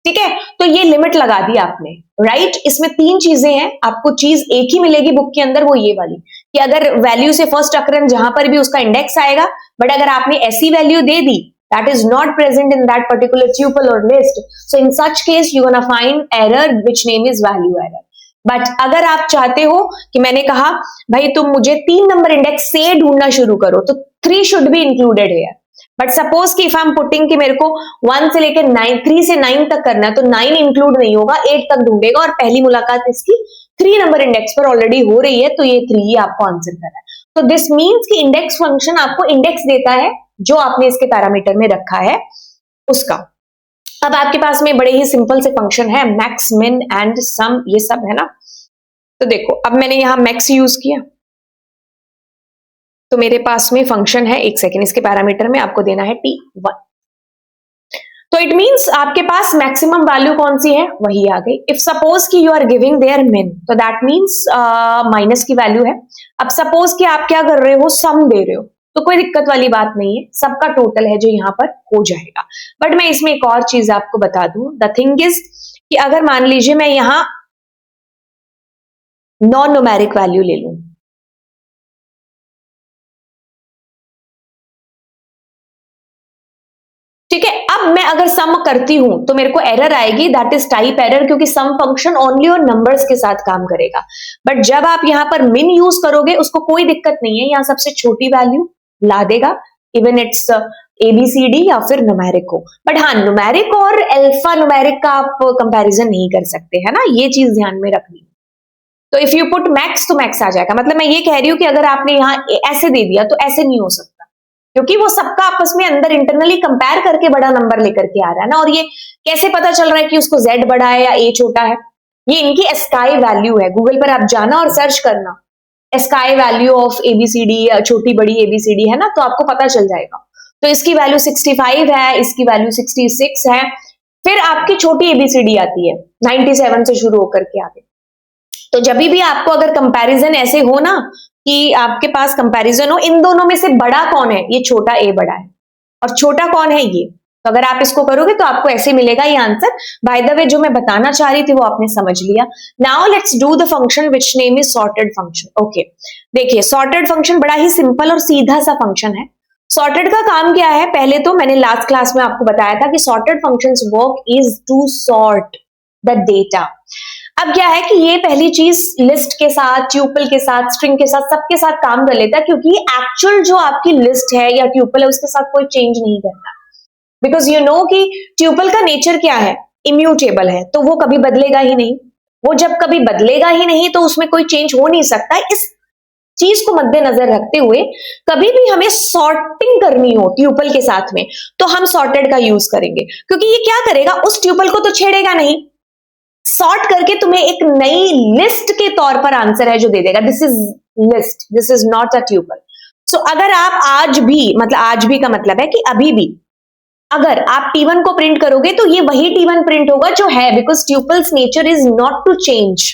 ठीक है, तो ये लिमिट लगा दी आपने, राइट। इसमें 3 चीजें हैं, आपको चीज एक ही मिलेगी बुक के अंदर, वो ये वाली कि अगर वैल्यू से फर्स्ट अकरेंस जहां पर भी उसका इंडेक्स आएगा, बट अगर आपने ऐसी value they the that is not present in that particular tuple or list, so in such case you're gonna find error which name is value error. But अगर आप चाहते हो कि मैंने कहा भाई तुम मुझे 3 नंबर इंडेक्स से ढूंढना शुरू करो, तो 3 should be included here. But suppose कि इफ आई एम पुटिंग कि मेरे को 1 से लेकर 9, 3 से 9 तक करना है, तो 9 इंक्लूड नहीं होगा, 8 तक ढूंढेगा, और पहली मुलाकात इसकी 3 नंबर इंडेक्स पर ऑलरेडी हो रही है, तो ये 3 ही आपको आंसर करना है। तो दिस मीन्स कि इंडेक्स फंक्शन आपको इंडेक्स देता है जो आपने इसके पैरामीटर में रखा है उसका। अब आपके पास में बड़े ही सिंपल से फंक्शन है, मैक्स, मिन एंड सम, ये सब है ना। तो देखो अब मैंने यहां मैक्स यूज किया, तो मेरे पास में फंक्शन है, एक सेकेंड, इसके पैरामीटर में आपको देना है t1। तो इट मींस आपके पास मैक्सिमम वैल्यू कौन सी है, वही आ गई। इफ सपोज कि यू आर गिविंग देयर मिन, तो दैट मींस माइनस की वैल्यू है। अब सपोज कि आप क्या कर रहे हो, सम दे रहे हो, तो कोई दिक्कत वाली बात नहीं है, सबका टोटल है जो यहाँ पर हो जाएगा। बट मैं इसमें एक और चीज आपको बता दूं, द थिंग इज कि अगर मान लीजिए मैं यहां नॉन न्यूमेरिक वैल्यू ले लूं, ठीक है, अब मैं अगर सम करती हूं तो मेरे को एरर आएगी, दैट इज टाइप एरर, क्योंकि सम फंक्शन ओनली और नंबर्स के साथ काम करेगा। बट जब आप यहां पर मिन यूज करोगे, उसको कोई दिक्कत नहीं है, यहां सबसे छोटी वैल्यू ला देगा, इवन इट्स एबीसीडी या फिर न्यूमेरिक हो। बट हाँ, न्यूमेरिक और अल्फा न्यूमेरिक का आप कंपैरिजन नहीं कर सकते, है ना, ये चीज ध्यान में रखनी। तो इफ यू पुट मैक्स तो मैक्स आ जाएगा, मतलब मैं ये कह रही हूं कि अगर आपने यहाँ ऐसे दे दिया तो ऐसे नहीं हो सकता, क्योंकि वो सबका आपस में अंदर इंटरनली कंपेयर करके बड़ा नंबर लेकर के आ रहा है ना। और ये कैसे पता चल रहा है कि उसको z बड़ा है या a छोटा है, ये इनकी एस्काई वैल्यू है। गूगल पर आप जाना और सर्च करना एस्काई वैल्यू ऑफ एबीसीडी, छोटी बड़ी एबीसीडी, है ना, तो आपको पता चल जाएगा। तो इसकी वैल्यू 65 है, इसकी वैल्यू 66 है, फिर आपकी छोटी एबीसीडी आती है 97 से शुरू होकर के आगे। तो जब भी आपको अगर कंपैरिजन ऐसे हो ना कि आपके पास कंपैरिजन हो, इन दोनों में से बड़ा कौन है, ये छोटा ए बड़ा है, और छोटा कौन है ये, तो अगर आप इसको करोगे तो आपको ऐसे मिलेगा ये आंसर। बाय द वे जो मैं बताना चाह रही थी वो आपने समझ लिया। Now let's do the function which name is sorted function. Okay, देखिए सॉर्टेड फंक्शन बड़ा ही सिंपल और सीधा सा फंक्शन है। सॉर्टेड का काम क्या है, पहले तो मैंने लास्ट क्लास में आपको बताया था कि sorted functions work is to sort the data. अब क्या है कि ये पहली चीज लिस्ट के साथ, ट्यूपल के साथ, स्ट्रिंग के साथ, सबके साथ काम कर लेता है, क्योंकि एक्चुअल जो आपकी लिस्ट है या ट्यूपल है उसके साथ कोई चेंज नहीं करता। बिकॉज यू नो कि ट्यूपल का नेचर क्या है, इम्यूटेबल है, तो वो कभी बदलेगा ही नहीं। वो जब कभी बदलेगा ही नहीं तो उसमें कोई चेंज हो नहीं सकता। इस चीज को मद्देनजर रखते हुए कभी भी हमें सॉर्टिंग करनी हो ट्यूपल के साथ में, तो हम सॉर्टेड का यूज करेंगे, क्योंकि ये क्या करेगा, उस ट्यूपल को तो छेड़ेगा नहीं, सॉर्ट करके तुम्हें एक नई लिस्ट के तौर पर आंसर है जो दे देगा। This is list, this is not a tuple. So अगर आप आज भी, मतलब आज भी का मतलब है कि अभी भी अगर आप T1 को प्रिंट करोगे तो ये वही T1 प्रिंट होगा जो है, because tuples nature is not to change.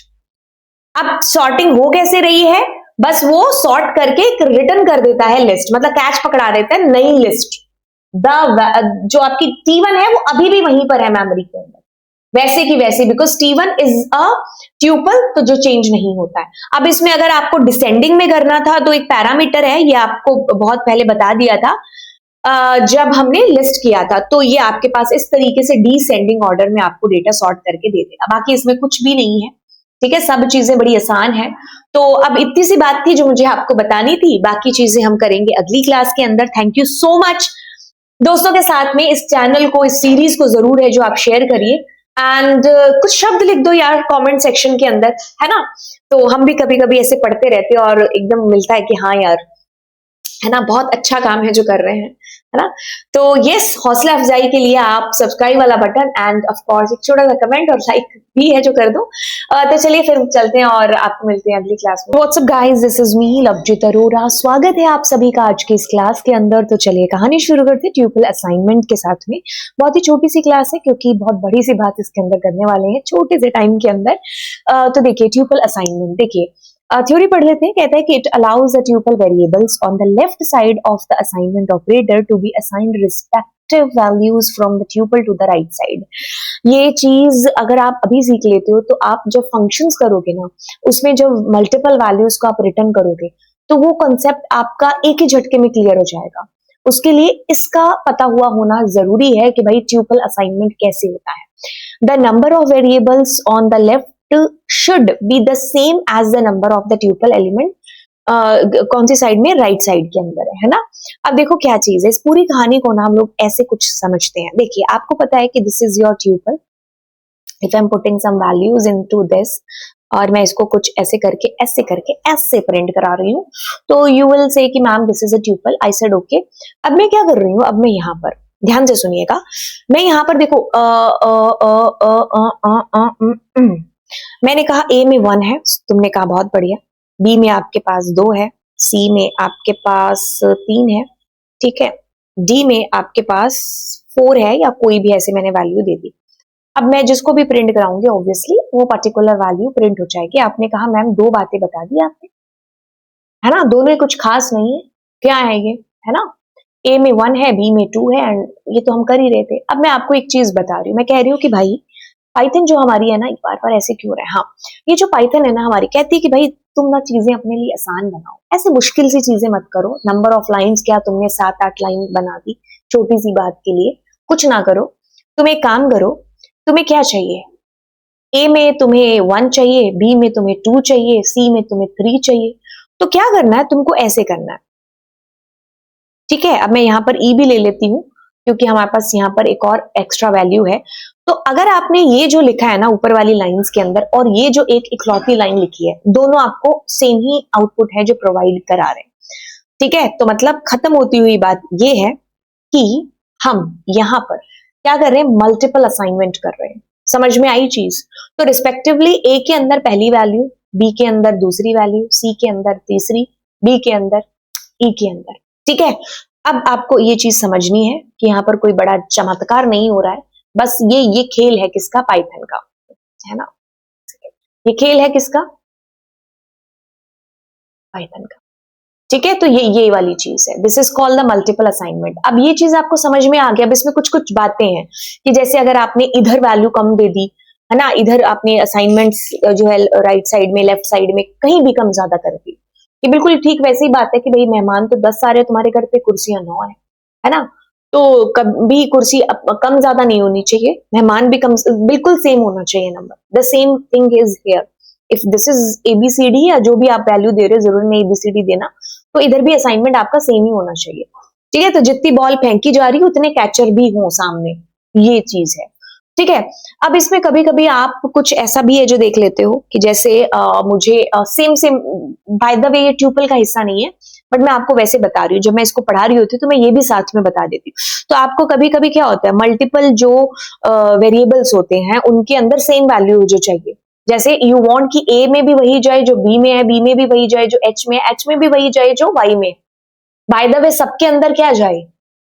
अब सॉर्टिंग हो कैसे रही है, बस वो सॉर्ट करके रिटर्न कर देता है लिस्ट, मतलब कैच पकड़ा देता है नई लिस्ट। जो आपकी T1 है वो अभी भी वहीं पर है मेमोरी के अंदर, वैसे की वैसे, because T1 is a tuple, तो जो चेंज नहीं होता है। अब इसमें अगर आपको डिसेंडिंग में करना था तो एक पैरामीटर है, ये आपको बहुत पहले बता दिया था जब हमने लिस्ट किया था, तो ये आपके पास इस तरीके से डिसेंडिंग ऑर्डर में आपको डेटा सॉर्ट करके दे देगा। बाकी इसमें कुछ भी नहीं है, ठीक है, सब चीजें बड़ी आसान है। तो अब इतनी सी बात थी जो मुझे आपको बतानी थी, बाकी चीजें हम करेंगे अगली क्लास के अंदर। Thank you so much. दोस्तों के साथ में इस चैनल को, इस सीरीज को जरूर है जो आप शेयर करिए, एंड कुछ शब्द लिख दो यार कमेंट सेक्शन के अंदर, है ना, तो हम भी कभी कभी ऐसे पढ़ते रहते हैं और एकदम मिलता है कि हाँ यार, है ना, बहुत अच्छा काम है जो कर रहे हैं, है ना। तो यस, हौसला अफजाई के लिए आप सब्सक्राइब वाला बटन एंड ऑफ कोर्स एक छोटा सा कमेंट और लाइक भी है जो कर दो। तो चलिए फिर चलते हैं और आपको मिलते हैं अगली क्लास में। What's up guys, this is me Lovejeet Arora. स्वागत है आप सभी का आज की इस क्लास के अंदर। तो चलिए कहानी शुरू करते हैं ट्यूपल असाइनमेंट के साथ में। बहुत ही छोटी सी क्लास है क्योंकि बहुत बड़ी सी बात इसके अंदर करने वाले हैं छोटे से टाइम के अंदर। तो देखिए ट्यूपल असाइनमेंट, देखिए थ्योरी पढ़ लेते हैं। कहता है कि it allows the tuple variables on the left side of the assignment operator to be assigned respect respective values from the tuple to the right side. ये चीज अगर आप अभी सीख लेते हो तो आप जब फंक्शंस करोगे ना, उसमें जब मल्टीपल वैल्यूज को आप रिटर्न करोगे तो वो कॉन्सेप्ट आपका एक ही झटके में क्लियर हो जाएगा। उसके लिए इसका पता हुआ होना जरूरी है कि भाई ट्यूपल असाइनमेंट कैसे होता है। The number of variables on the left should be the same as the number of the tuple element कौन सी साइड में, राइट साइड के अंदर है ना। अब देखो क्या चीज है, इस पूरी कहानी को ना हम लोग ऐसे कुछ समझते हैं। देखिए आपको पता है कि this is your tuple, if I am putting some values into this, और मैं इसको कुछ ऐसे ऐसे प्रिंट करा रही हूँ, तो यू विल से कि ma'am this is a tuple. I said okay. अब मैं क्या कर रही हूँ, अब मैं यहाँ पर ध्यान से सुनिएगा, मैं यहाँ पर देखो मैंने कहा ए में 1 है, तुमने कहा बहुत बढ़िया। बी में आपके पास 2 है, सी में आपके पास 3 है, ठीक है। डी में आपके पास 4 है या कोई भी ऐसे मैंने वैल्यू दे दी। अब मैं जिसको भी प्रिंट कराऊंगी ऑब्वियसली वो पर्टिकुलर वैल्यू प्रिंट हो जाएगी। आपने कहा मैम 2 बातें बता दी आपने, है ना, दोनों ही कुछ खास नहीं है, क्या है ये, है ना। ए में 1 है, बी में 2 है, एंड ये तो हम कर ही रहे थे। अब मैं आपको एक चीज बता रही हूँ, मैं कह रही हूँ कि भाई पाइथन जो हमारी है ना, एक बार ऐसे क्यों रहा है। हाँ, ये जो पाइथन है ना हमारी, कहती है कि भाई तुम ना चीजें अपने लिए आसान बनाओ, ऐसे मुश्किल सी चीजें मत करो। नंबर ऑफ लाइंस क्या तुमने 7-8 लाइन बना दी छोटी सी बात के लिए, कुछ ना करो। तुम एक काम करो, तुम्हें क्या चाहिए, ए में तुम्हें 1 चाहिए, बी में तुम्हें 2 चाहिए, सी में तुम्हें 3 चाहिए। तो क्या करना है, तुमको ऐसे करना है, ठीक है। अब मैं यहाँ पर ई भी ले लेती हूँ क्योंकि हमारे पास यहाँ पर एक और एक्स्ट्रा वैल्यू है। तो अगर आपने ये जो लिखा है ना ऊपर वाली लाइंस के अंदर, और ये जो एक इकलौती लाइन लिखी है, दोनों आपको सेम ही आउटपुट है जो प्रोवाइड करा रहे हैं, ठीक है। तो मतलब खत्म होती हुई बात ये है कि हम यहाँ पर क्या कर रहे हैं, मल्टीपल असाइनमेंट कर रहे हैं। समझ में आई चीज। तो रिस्पेक्टिवली ए के अंदर पहली वैल्यू, बी के अंदर दूसरी वैल्यू, सी के अंदर तीसरी, बी के अंदर, ई के अंदर, ठीक है। अब आपको ये चीज समझनी है कि यहाँ पर कोई बड़ा चमत्कार नहीं हो रहा है, बस ये खेल है किसका, पाइथन का, है ना। ये खेल है किसका, पाइथन का, ठीक है। तो ये वाली चीज है, this is called the multiple assignment. अब ये चीज आपको समझ में आ गया। अब इसमें कुछ कुछ बातें हैं कि जैसे अगर आपने इधर वैल्यू कम दे दी, है ना, इधर आपने असाइनमेंट्स जो है राइट साइड में, लेफ्ट साइड में कहीं भी कम ज्यादा कर दी, ये बिल्कुल ठीक वैसी ही बात है कि भाई मेहमान तो 10 आ रहे हैं तुम्हारे घर पे, कुर्सियां 9 है ना। तो कभी कुर्सी कम ज्यादा नहीं होनी चाहिए, मेहमान भी कम, बिल्कुल सेम होना चाहिए number. The same thing is here, if this is ABCD या जो भी आप वैल्यू दे रहे हो, जरूर नहीं ABCD देना, तो इधर भी असाइनमेंट आपका सेम ही होना चाहिए, ठीक है। तो जितनी बॉल फेंकी जा रही है उतने कैचर भी हो सामने, ये चीज है, ठीक है। अब इसमें कभी कभी आप कुछ ऐसा भी है जो देख लेते हो कि जैसे मुझे same same, by the way ये ट्यूपल का हिस्सा नहीं है, बट मैं आपको वैसे बता रही हूँ, जब मैं इसको पढ़ा रही होती हूँ तो मैं ये भी साथ में बता देती हूँ। तो आपको कभी कभी क्या होता है, मल्टीपल जो वेरिएबल्स होते हैं उनके अंदर सेम वैल्यू जो चाहिए, जैसे यू वांट कि ए में भी वही जाए जो बी में है, बी में भी वही जाए जो एच में, एच में भी वही जाए जो वाई में। बाय द वे सबके अंदर क्या जाए,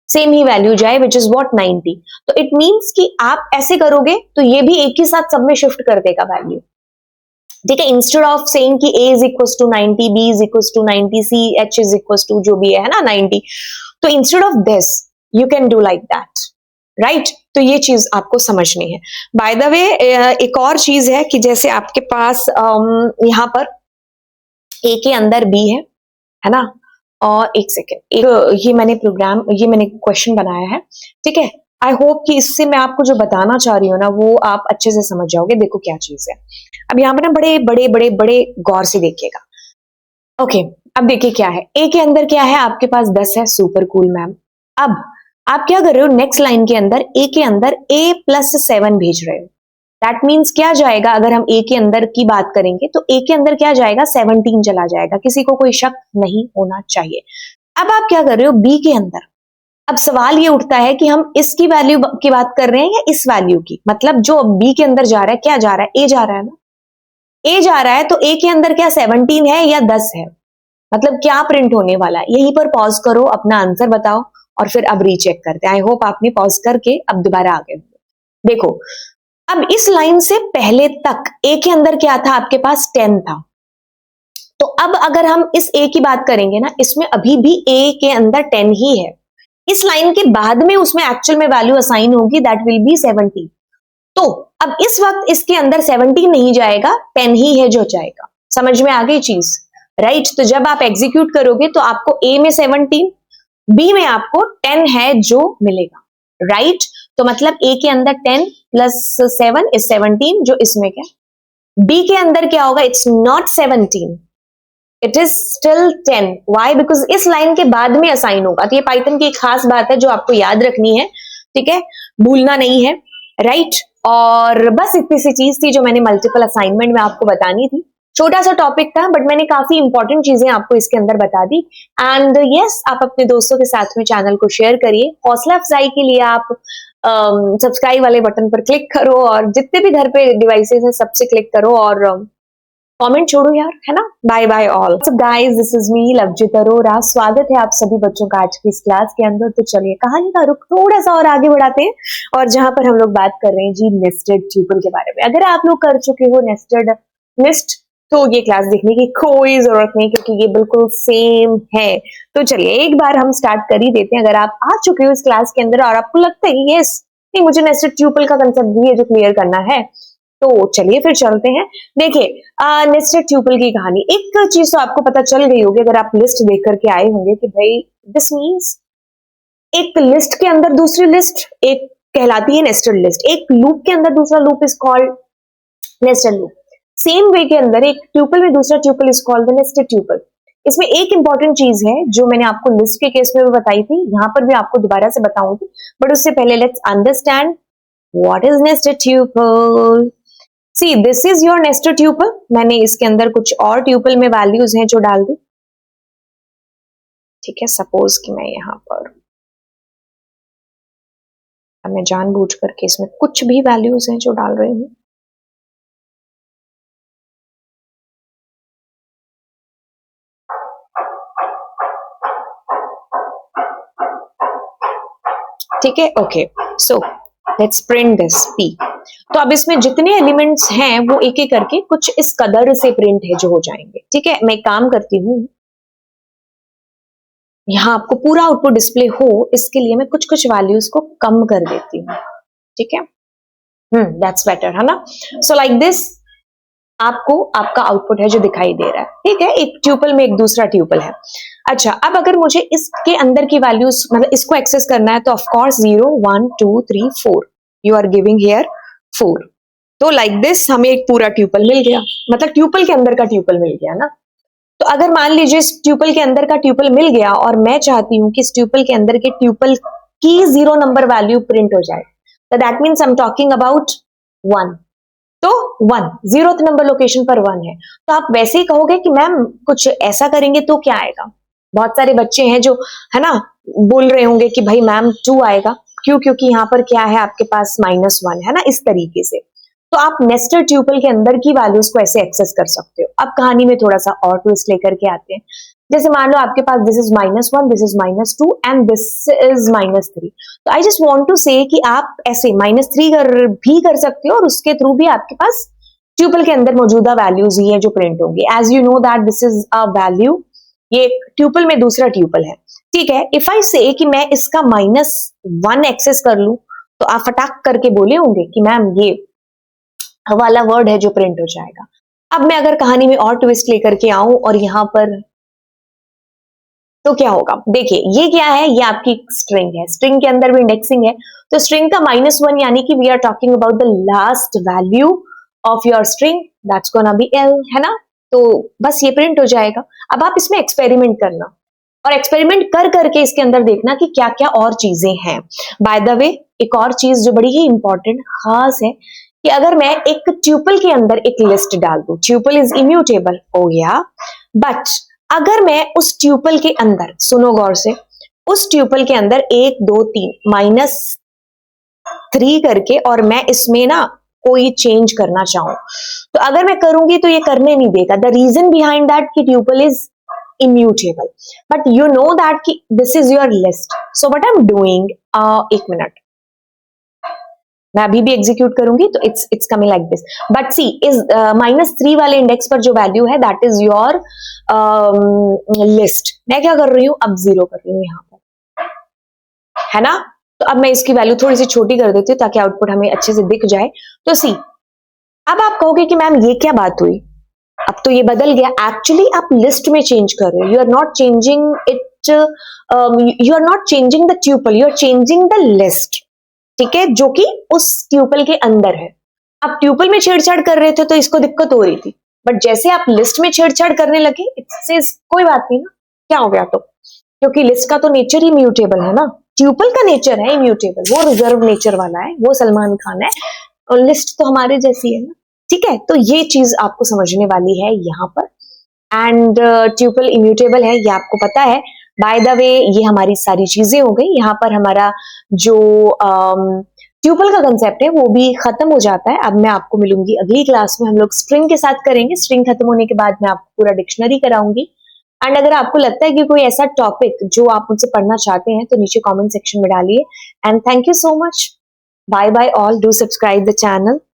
सेम ही वैल्यू जाए, विच इज व्हाट 90। तो इट मींस कि आप ऐसे करोगे तो ये भी एक ही साथ सब में शिफ्ट कर देगा वैल्यू, ठीक है। इंस्टेड ऑफ सेइंग कि a is equal to 90, b is equal to 90, c h is equal to जो भी है ना 90, तो instead of this you can do like that, right. तो ये चीज आपको समझनी है। बाय द वे एक और चीज है कि जैसे आपके पास यहाँ पर a के अंदर b है ना, और एक सेकेंड, ये मैंने क्वेश्चन बनाया है, ठीक है। आई होप कि इससे मैं आपको जो बताना चाह रही हूँ ना वो आप अच्छे से समझ जाओगे। देखो क्या चीज है, अब यहाँ पर ना बड़े बड़े बड़े बड़े गौर से देखिएगा, ओके। अब देखिए क्या है, ए के अंदर क्या है, आपके पास 10 है, सुपर कूल मैम। अब आप क्या कर रहे हो, नेक्स्ट लाइन के अंदर ए के अंदर a+7 भेज रहे हो। दैट मीन्स क्या जाएगा, अगर हम ए के अंदर की बात करेंगे तो ए के अंदर क्या जाएगा, 17 चला जाएगा, किसी को कोई शक नहीं होना चाहिए। अब आप क्या कर रहे हो, बी के अंदर। अब सवाल ये उठता है कि हम इसकी वैल्यू की बात कर रहे हैं या इस वैल्यू की, मतलब जो बी के अंदर जा रहा है, क्या जा रहा है, ए जा रहा है ना, ए जा रहा है, तो ए के अंदर क्या 17 है या 10 है, मतलब क्या प्रिंट होने वाला है। यहीं पर पॉज करो, अपना आंसर बताओ और फिर अब रीचेक करते हैं। आई होप आपने पॉज करके अब दोबारा आगे देखो। अब इस लाइन से पहले तक ए के अंदर क्या था, आपके पास 10 था, तो अब अगर हम इस ए की बात करेंगे ना, इसमें अभी भी ए के अंदर 10 ही है, इस लाइन के बाद में उसमें एक्चुअल में वैल्यू असाइन होगी, दैट विल बी 17। तो अब इस वक्त इसके अंदर 17 नहीं जाएगा, 10 ही है जो जाएगा। समझ में आ गई चीज, राइट? तो जब आप एग्जीक्यूट करोगे तो आपको ए में 17, बी में आपको 10 है जो मिलेगा, राइट? तो मतलब ए के अंदर 10 प्लस 7 इज 17, जो इसमें क्या, बी के अंदर क्या होगा, it's not 17, it is still 10। Why? Because इस लाइन के बाद में असाइन होगा। तो ये पाइथन की एक खास बात है जो आपको याद रखनी है, ठीक है, भूलना नहीं है, राइट? और बस इतनी सी चीज थी जो मैंने मल्टीपल असाइनमेंट में आपको बतानी थी। छोटा सा टॉपिक था बट मैंने काफी इंपॉर्टेंट चीजें आपको इसके अंदर बता दी। एंड यस, आप अपने दोस्तों के साथ में चैनल को शेयर करिए। हौसला अफजाई के लिए आप सब्सक्राइब वाले बटन पर क्लिक करो और जितने भी घर पे डिवाइसेस हैं सबसे क्लिक करो और कमेंट छोड़ो यार, है ना? Bye bye all. So guys, this is me Lovejeet Arora. स्वागत है आप सभी बच्चों का आज की इस क्लास के अंदर। तो चलिए कहानी का रुख थोड़ा सा और आगे बढ़ाते हैं और जहां पर हम लोग बात कर रहे हैं जी नेस्टेड ट्यूपल के बारे में। अगर आप लोग कर चुके हो नेस्टेड लिस्ट तो ये क्लास देखने की कोई जरूरत नहीं, क्योंकि ये बिल्कुल सेम है। तो चलिए एक बार हम स्टार्ट कर ही देते हैं। अगर आप आ चुके हो इस क्लास के अंदर और आपको लगता है कि यस, नहीं मुझे नेस्टेड ट्यूपल का कंसेप्ट भी है जो क्लियर करना है, तो चलिए फिर चलते हैं। देखिए नेस्टेड ट्यूपल की कहानी, एक चीज तो आपको पता चल गई होगी अगर आप लिस्ट देख करके आए होंगे कि भाई दिस मीन्स एक लिस्ट के अंदर दूसरी लिस्ट एक कहलाती है नेस्टेड लिस्ट, एक लूप के अंदर दूसरा loop is called nested loop. Same way के अंदर एक ट्यूपल में दूसरा tuple is called the nested tuple. इसमें एक इंपॉर्टेंट चीज है जो मैंने आपको लिस्ट के केस में भी बताई थी, यहां पर भी आपको दोबारा से बताऊंगी, बट उससे पहले let's understand what is nested tuple. See this is your nested tuple. मैंने इसके अंदर कुछ और ट्यूपल में वैल्यूज हैं जो डाल दी, ठीक है। सपोज कि मैं यहां पर मैं जानबूझ करके इसमें कुछ भी वैल्यूज हैं जो डाल रही हूं, ठीक है, okay. So let's print this P. तो अब इसमें जितने एलिमेंट्स हैं वो एक एक करके कुछ इस कदर से प्रिंट है जो हो जाएंगे, ठीक है। मैं एक काम करती हूँ, यहां आपको पूरा आउटपुट डिस्प्ले हो इसके लिए मैं कुछ कुछ वैल्यूज को कम कर देती हूँ, ठीक है। दैट्स बेटर, है ना? सो लाइक दिस आपको आपका आउटपुट है जो दिखाई दे रहा है, ठीक है। एक ट्यूपल में एक दूसरा ट्यूपल है। अच्छा, अब अगर मुझे इसके अंदर की वैल्यूज मतलब इसको एक्सेस करना है तो of course 0 1 2 3 4 you are giving here 4। तो लाइक दिस हमें एक पूरा ट्यूपल मिल गया, मतलब ट्यूपल के अंदर का ट्यूपल मिल गया ना। तो अगर मान लीजिए इस ट्यूपल के अंदर का ट्यूपल मिल गया और मैं चाहती हूं कि इस ट्यूपल के अंदर के ट्यूपल की 0 नंबर वैल्यू प्रिंट हो जाए, तो that means I am talking about 1। तो 1 0th नंबर लोकेशन पर 1 है। तो आप वैसे ही कहोगे कि मैम कुछ ऐसा करेंगे तो क्या आएगा। बहुत सारे बच्चे हैं जो, है ना, बोल रहे होंगे कि भाई मैम 2 आएगा, क्यों? क्योंकि यहाँ पर क्या है आपके पास -1 है ना, इस तरीके से। तो आप नेस्टेड ट्यूपल के अंदर की वैल्यूज को ऐसे एक्सेस कर सकते हो। अब कहानी में थोड़ा सा और ट्विस्ट लेकर के आते हैं। जैसे मान लो आपके पास this is -1, this is -2 and this is -3। तो आई जस्ट वांट टू से कि आप ऐसे -3 भी कर सकते हो और उसके थ्रू भी आपके पास ट्यूपल के अंदर मौजूदा वैल्यूज ही है जो प्रिंट होंगी। As you know that this is a value, ये ट्यूपल में दूसरा ट्यूपल है, ठीक है। इफ आई से कि मैं इसका -1 एक्सेस कर लूं तो आप फटाक करके बोले होंगे कि मैम ये वाला वर्ड है जो प्रिंट हो जाएगा। अब मैं अगर कहानी में और ट्विस्ट लेकर के आऊं और यहां पर, तो क्या होगा? देखिए ये क्या है, ये आपकी स्ट्रिंग है, स्ट्रिंग के अंदर भी इंडेक्सिंग है। तो स्ट्रिंग का -1 यानी कि we are talking about the last value of your string, that's gonna be L, है ना। तो बस ये प्रिंट हो जाएगा। अब आप इसमें एक्सपेरिमेंट करना और एक्सपेरिमेंट कर करके इसके अंदर देखना कि क्या क्या और चीजें हैं। बाय द वे एक और चीज जो बड़ी ही इंपॉर्टेंट खास है कि अगर मैं एक ट्यूपल के अंदर एक लिस्ट डाल दूं, ट्यूपल इज इम्यूटेबल हो गया, बट अगर मैं उस ट्यूपल के अंदर, सुनो गौर से, उस ट्यूपल के अंदर 1 2 3 -3 करके और मैं इसमें ना कोई चेंज करना चाहूं, तो अगर मैं करूंगी तो ये करने नहीं देगा। द रीजन बिहाइंड दैट कि tuple is immutable, but you know that कि this is your list, so what I'm doing, एक मिनट, मैं अभी भी एग्जीक्यूट करूंगी तो it's coming like this, but see is -3 वाले इंडेक्स पर जो वैल्यू है दैट इज योर लिस्ट। मैं क्या कर रही हूं, अब 0 कर रही हूं यहां पर, है ना? तो अब मैं इसकी वैल्यू थोड़ी सी छोटी कर देती हूँ ताकि आउटपुट हमें अच्छे से दिख जाए। तो सी, अब आप कहोगे कि मैम ये क्या बात हुई, अब तो ये बदल गया। एक्चुअली आप लिस्ट में चेंज कर रहे हो, you are not changing it, you are not changing the tuple, you are changing the list, ठीक है, जो कि उस ट्यूपल के अंदर है। आप ट्यूपल में छेड़छाड़ कर रहे थे तो इसको दिक्कत हो रही थी, बट जैसे आप लिस्ट में छेड़छाड़ करने लगे, इट सेज कोई बात नहीं ना, क्या हो गया, तो क्योंकि लिस्ट का तो नेचर ही म्यूटेबल है ना, ट्यूपल का नेचर है इम्यूटेबल, वो रिजर्व नेचर वाला है, वो सलमान खान है, और लिस्ट तो हमारे जैसी है ना, ठीक है। तो ये चीज आपको समझने वाली है यहाँ पर। एंड ट्यूपल इम्यूटेबल है, ये आपको पता है। बाय द वे, ये हमारी सारी चीजें हो गई। यहाँ पर हमारा जो ट्यूपल का कंसेप्ट है वो भी खत्म हो जाता है। अब मैं आपको मिलूंगी अगली क्लास में, हम लोग स्ट्रिंग के साथ करेंगे। स्ट्रिंग खत्म होने के बाद मैं आपको पूरा डिक्शनरी कराऊंगी। एंड अगर आपको लगता है कि कोई ऐसा टॉपिक जो आप मुझसे पढ़ना चाहते हैं तो नीचे कमेंट सेक्शन में डालिए। And thank you so much, bye bye all, do subscribe the channel.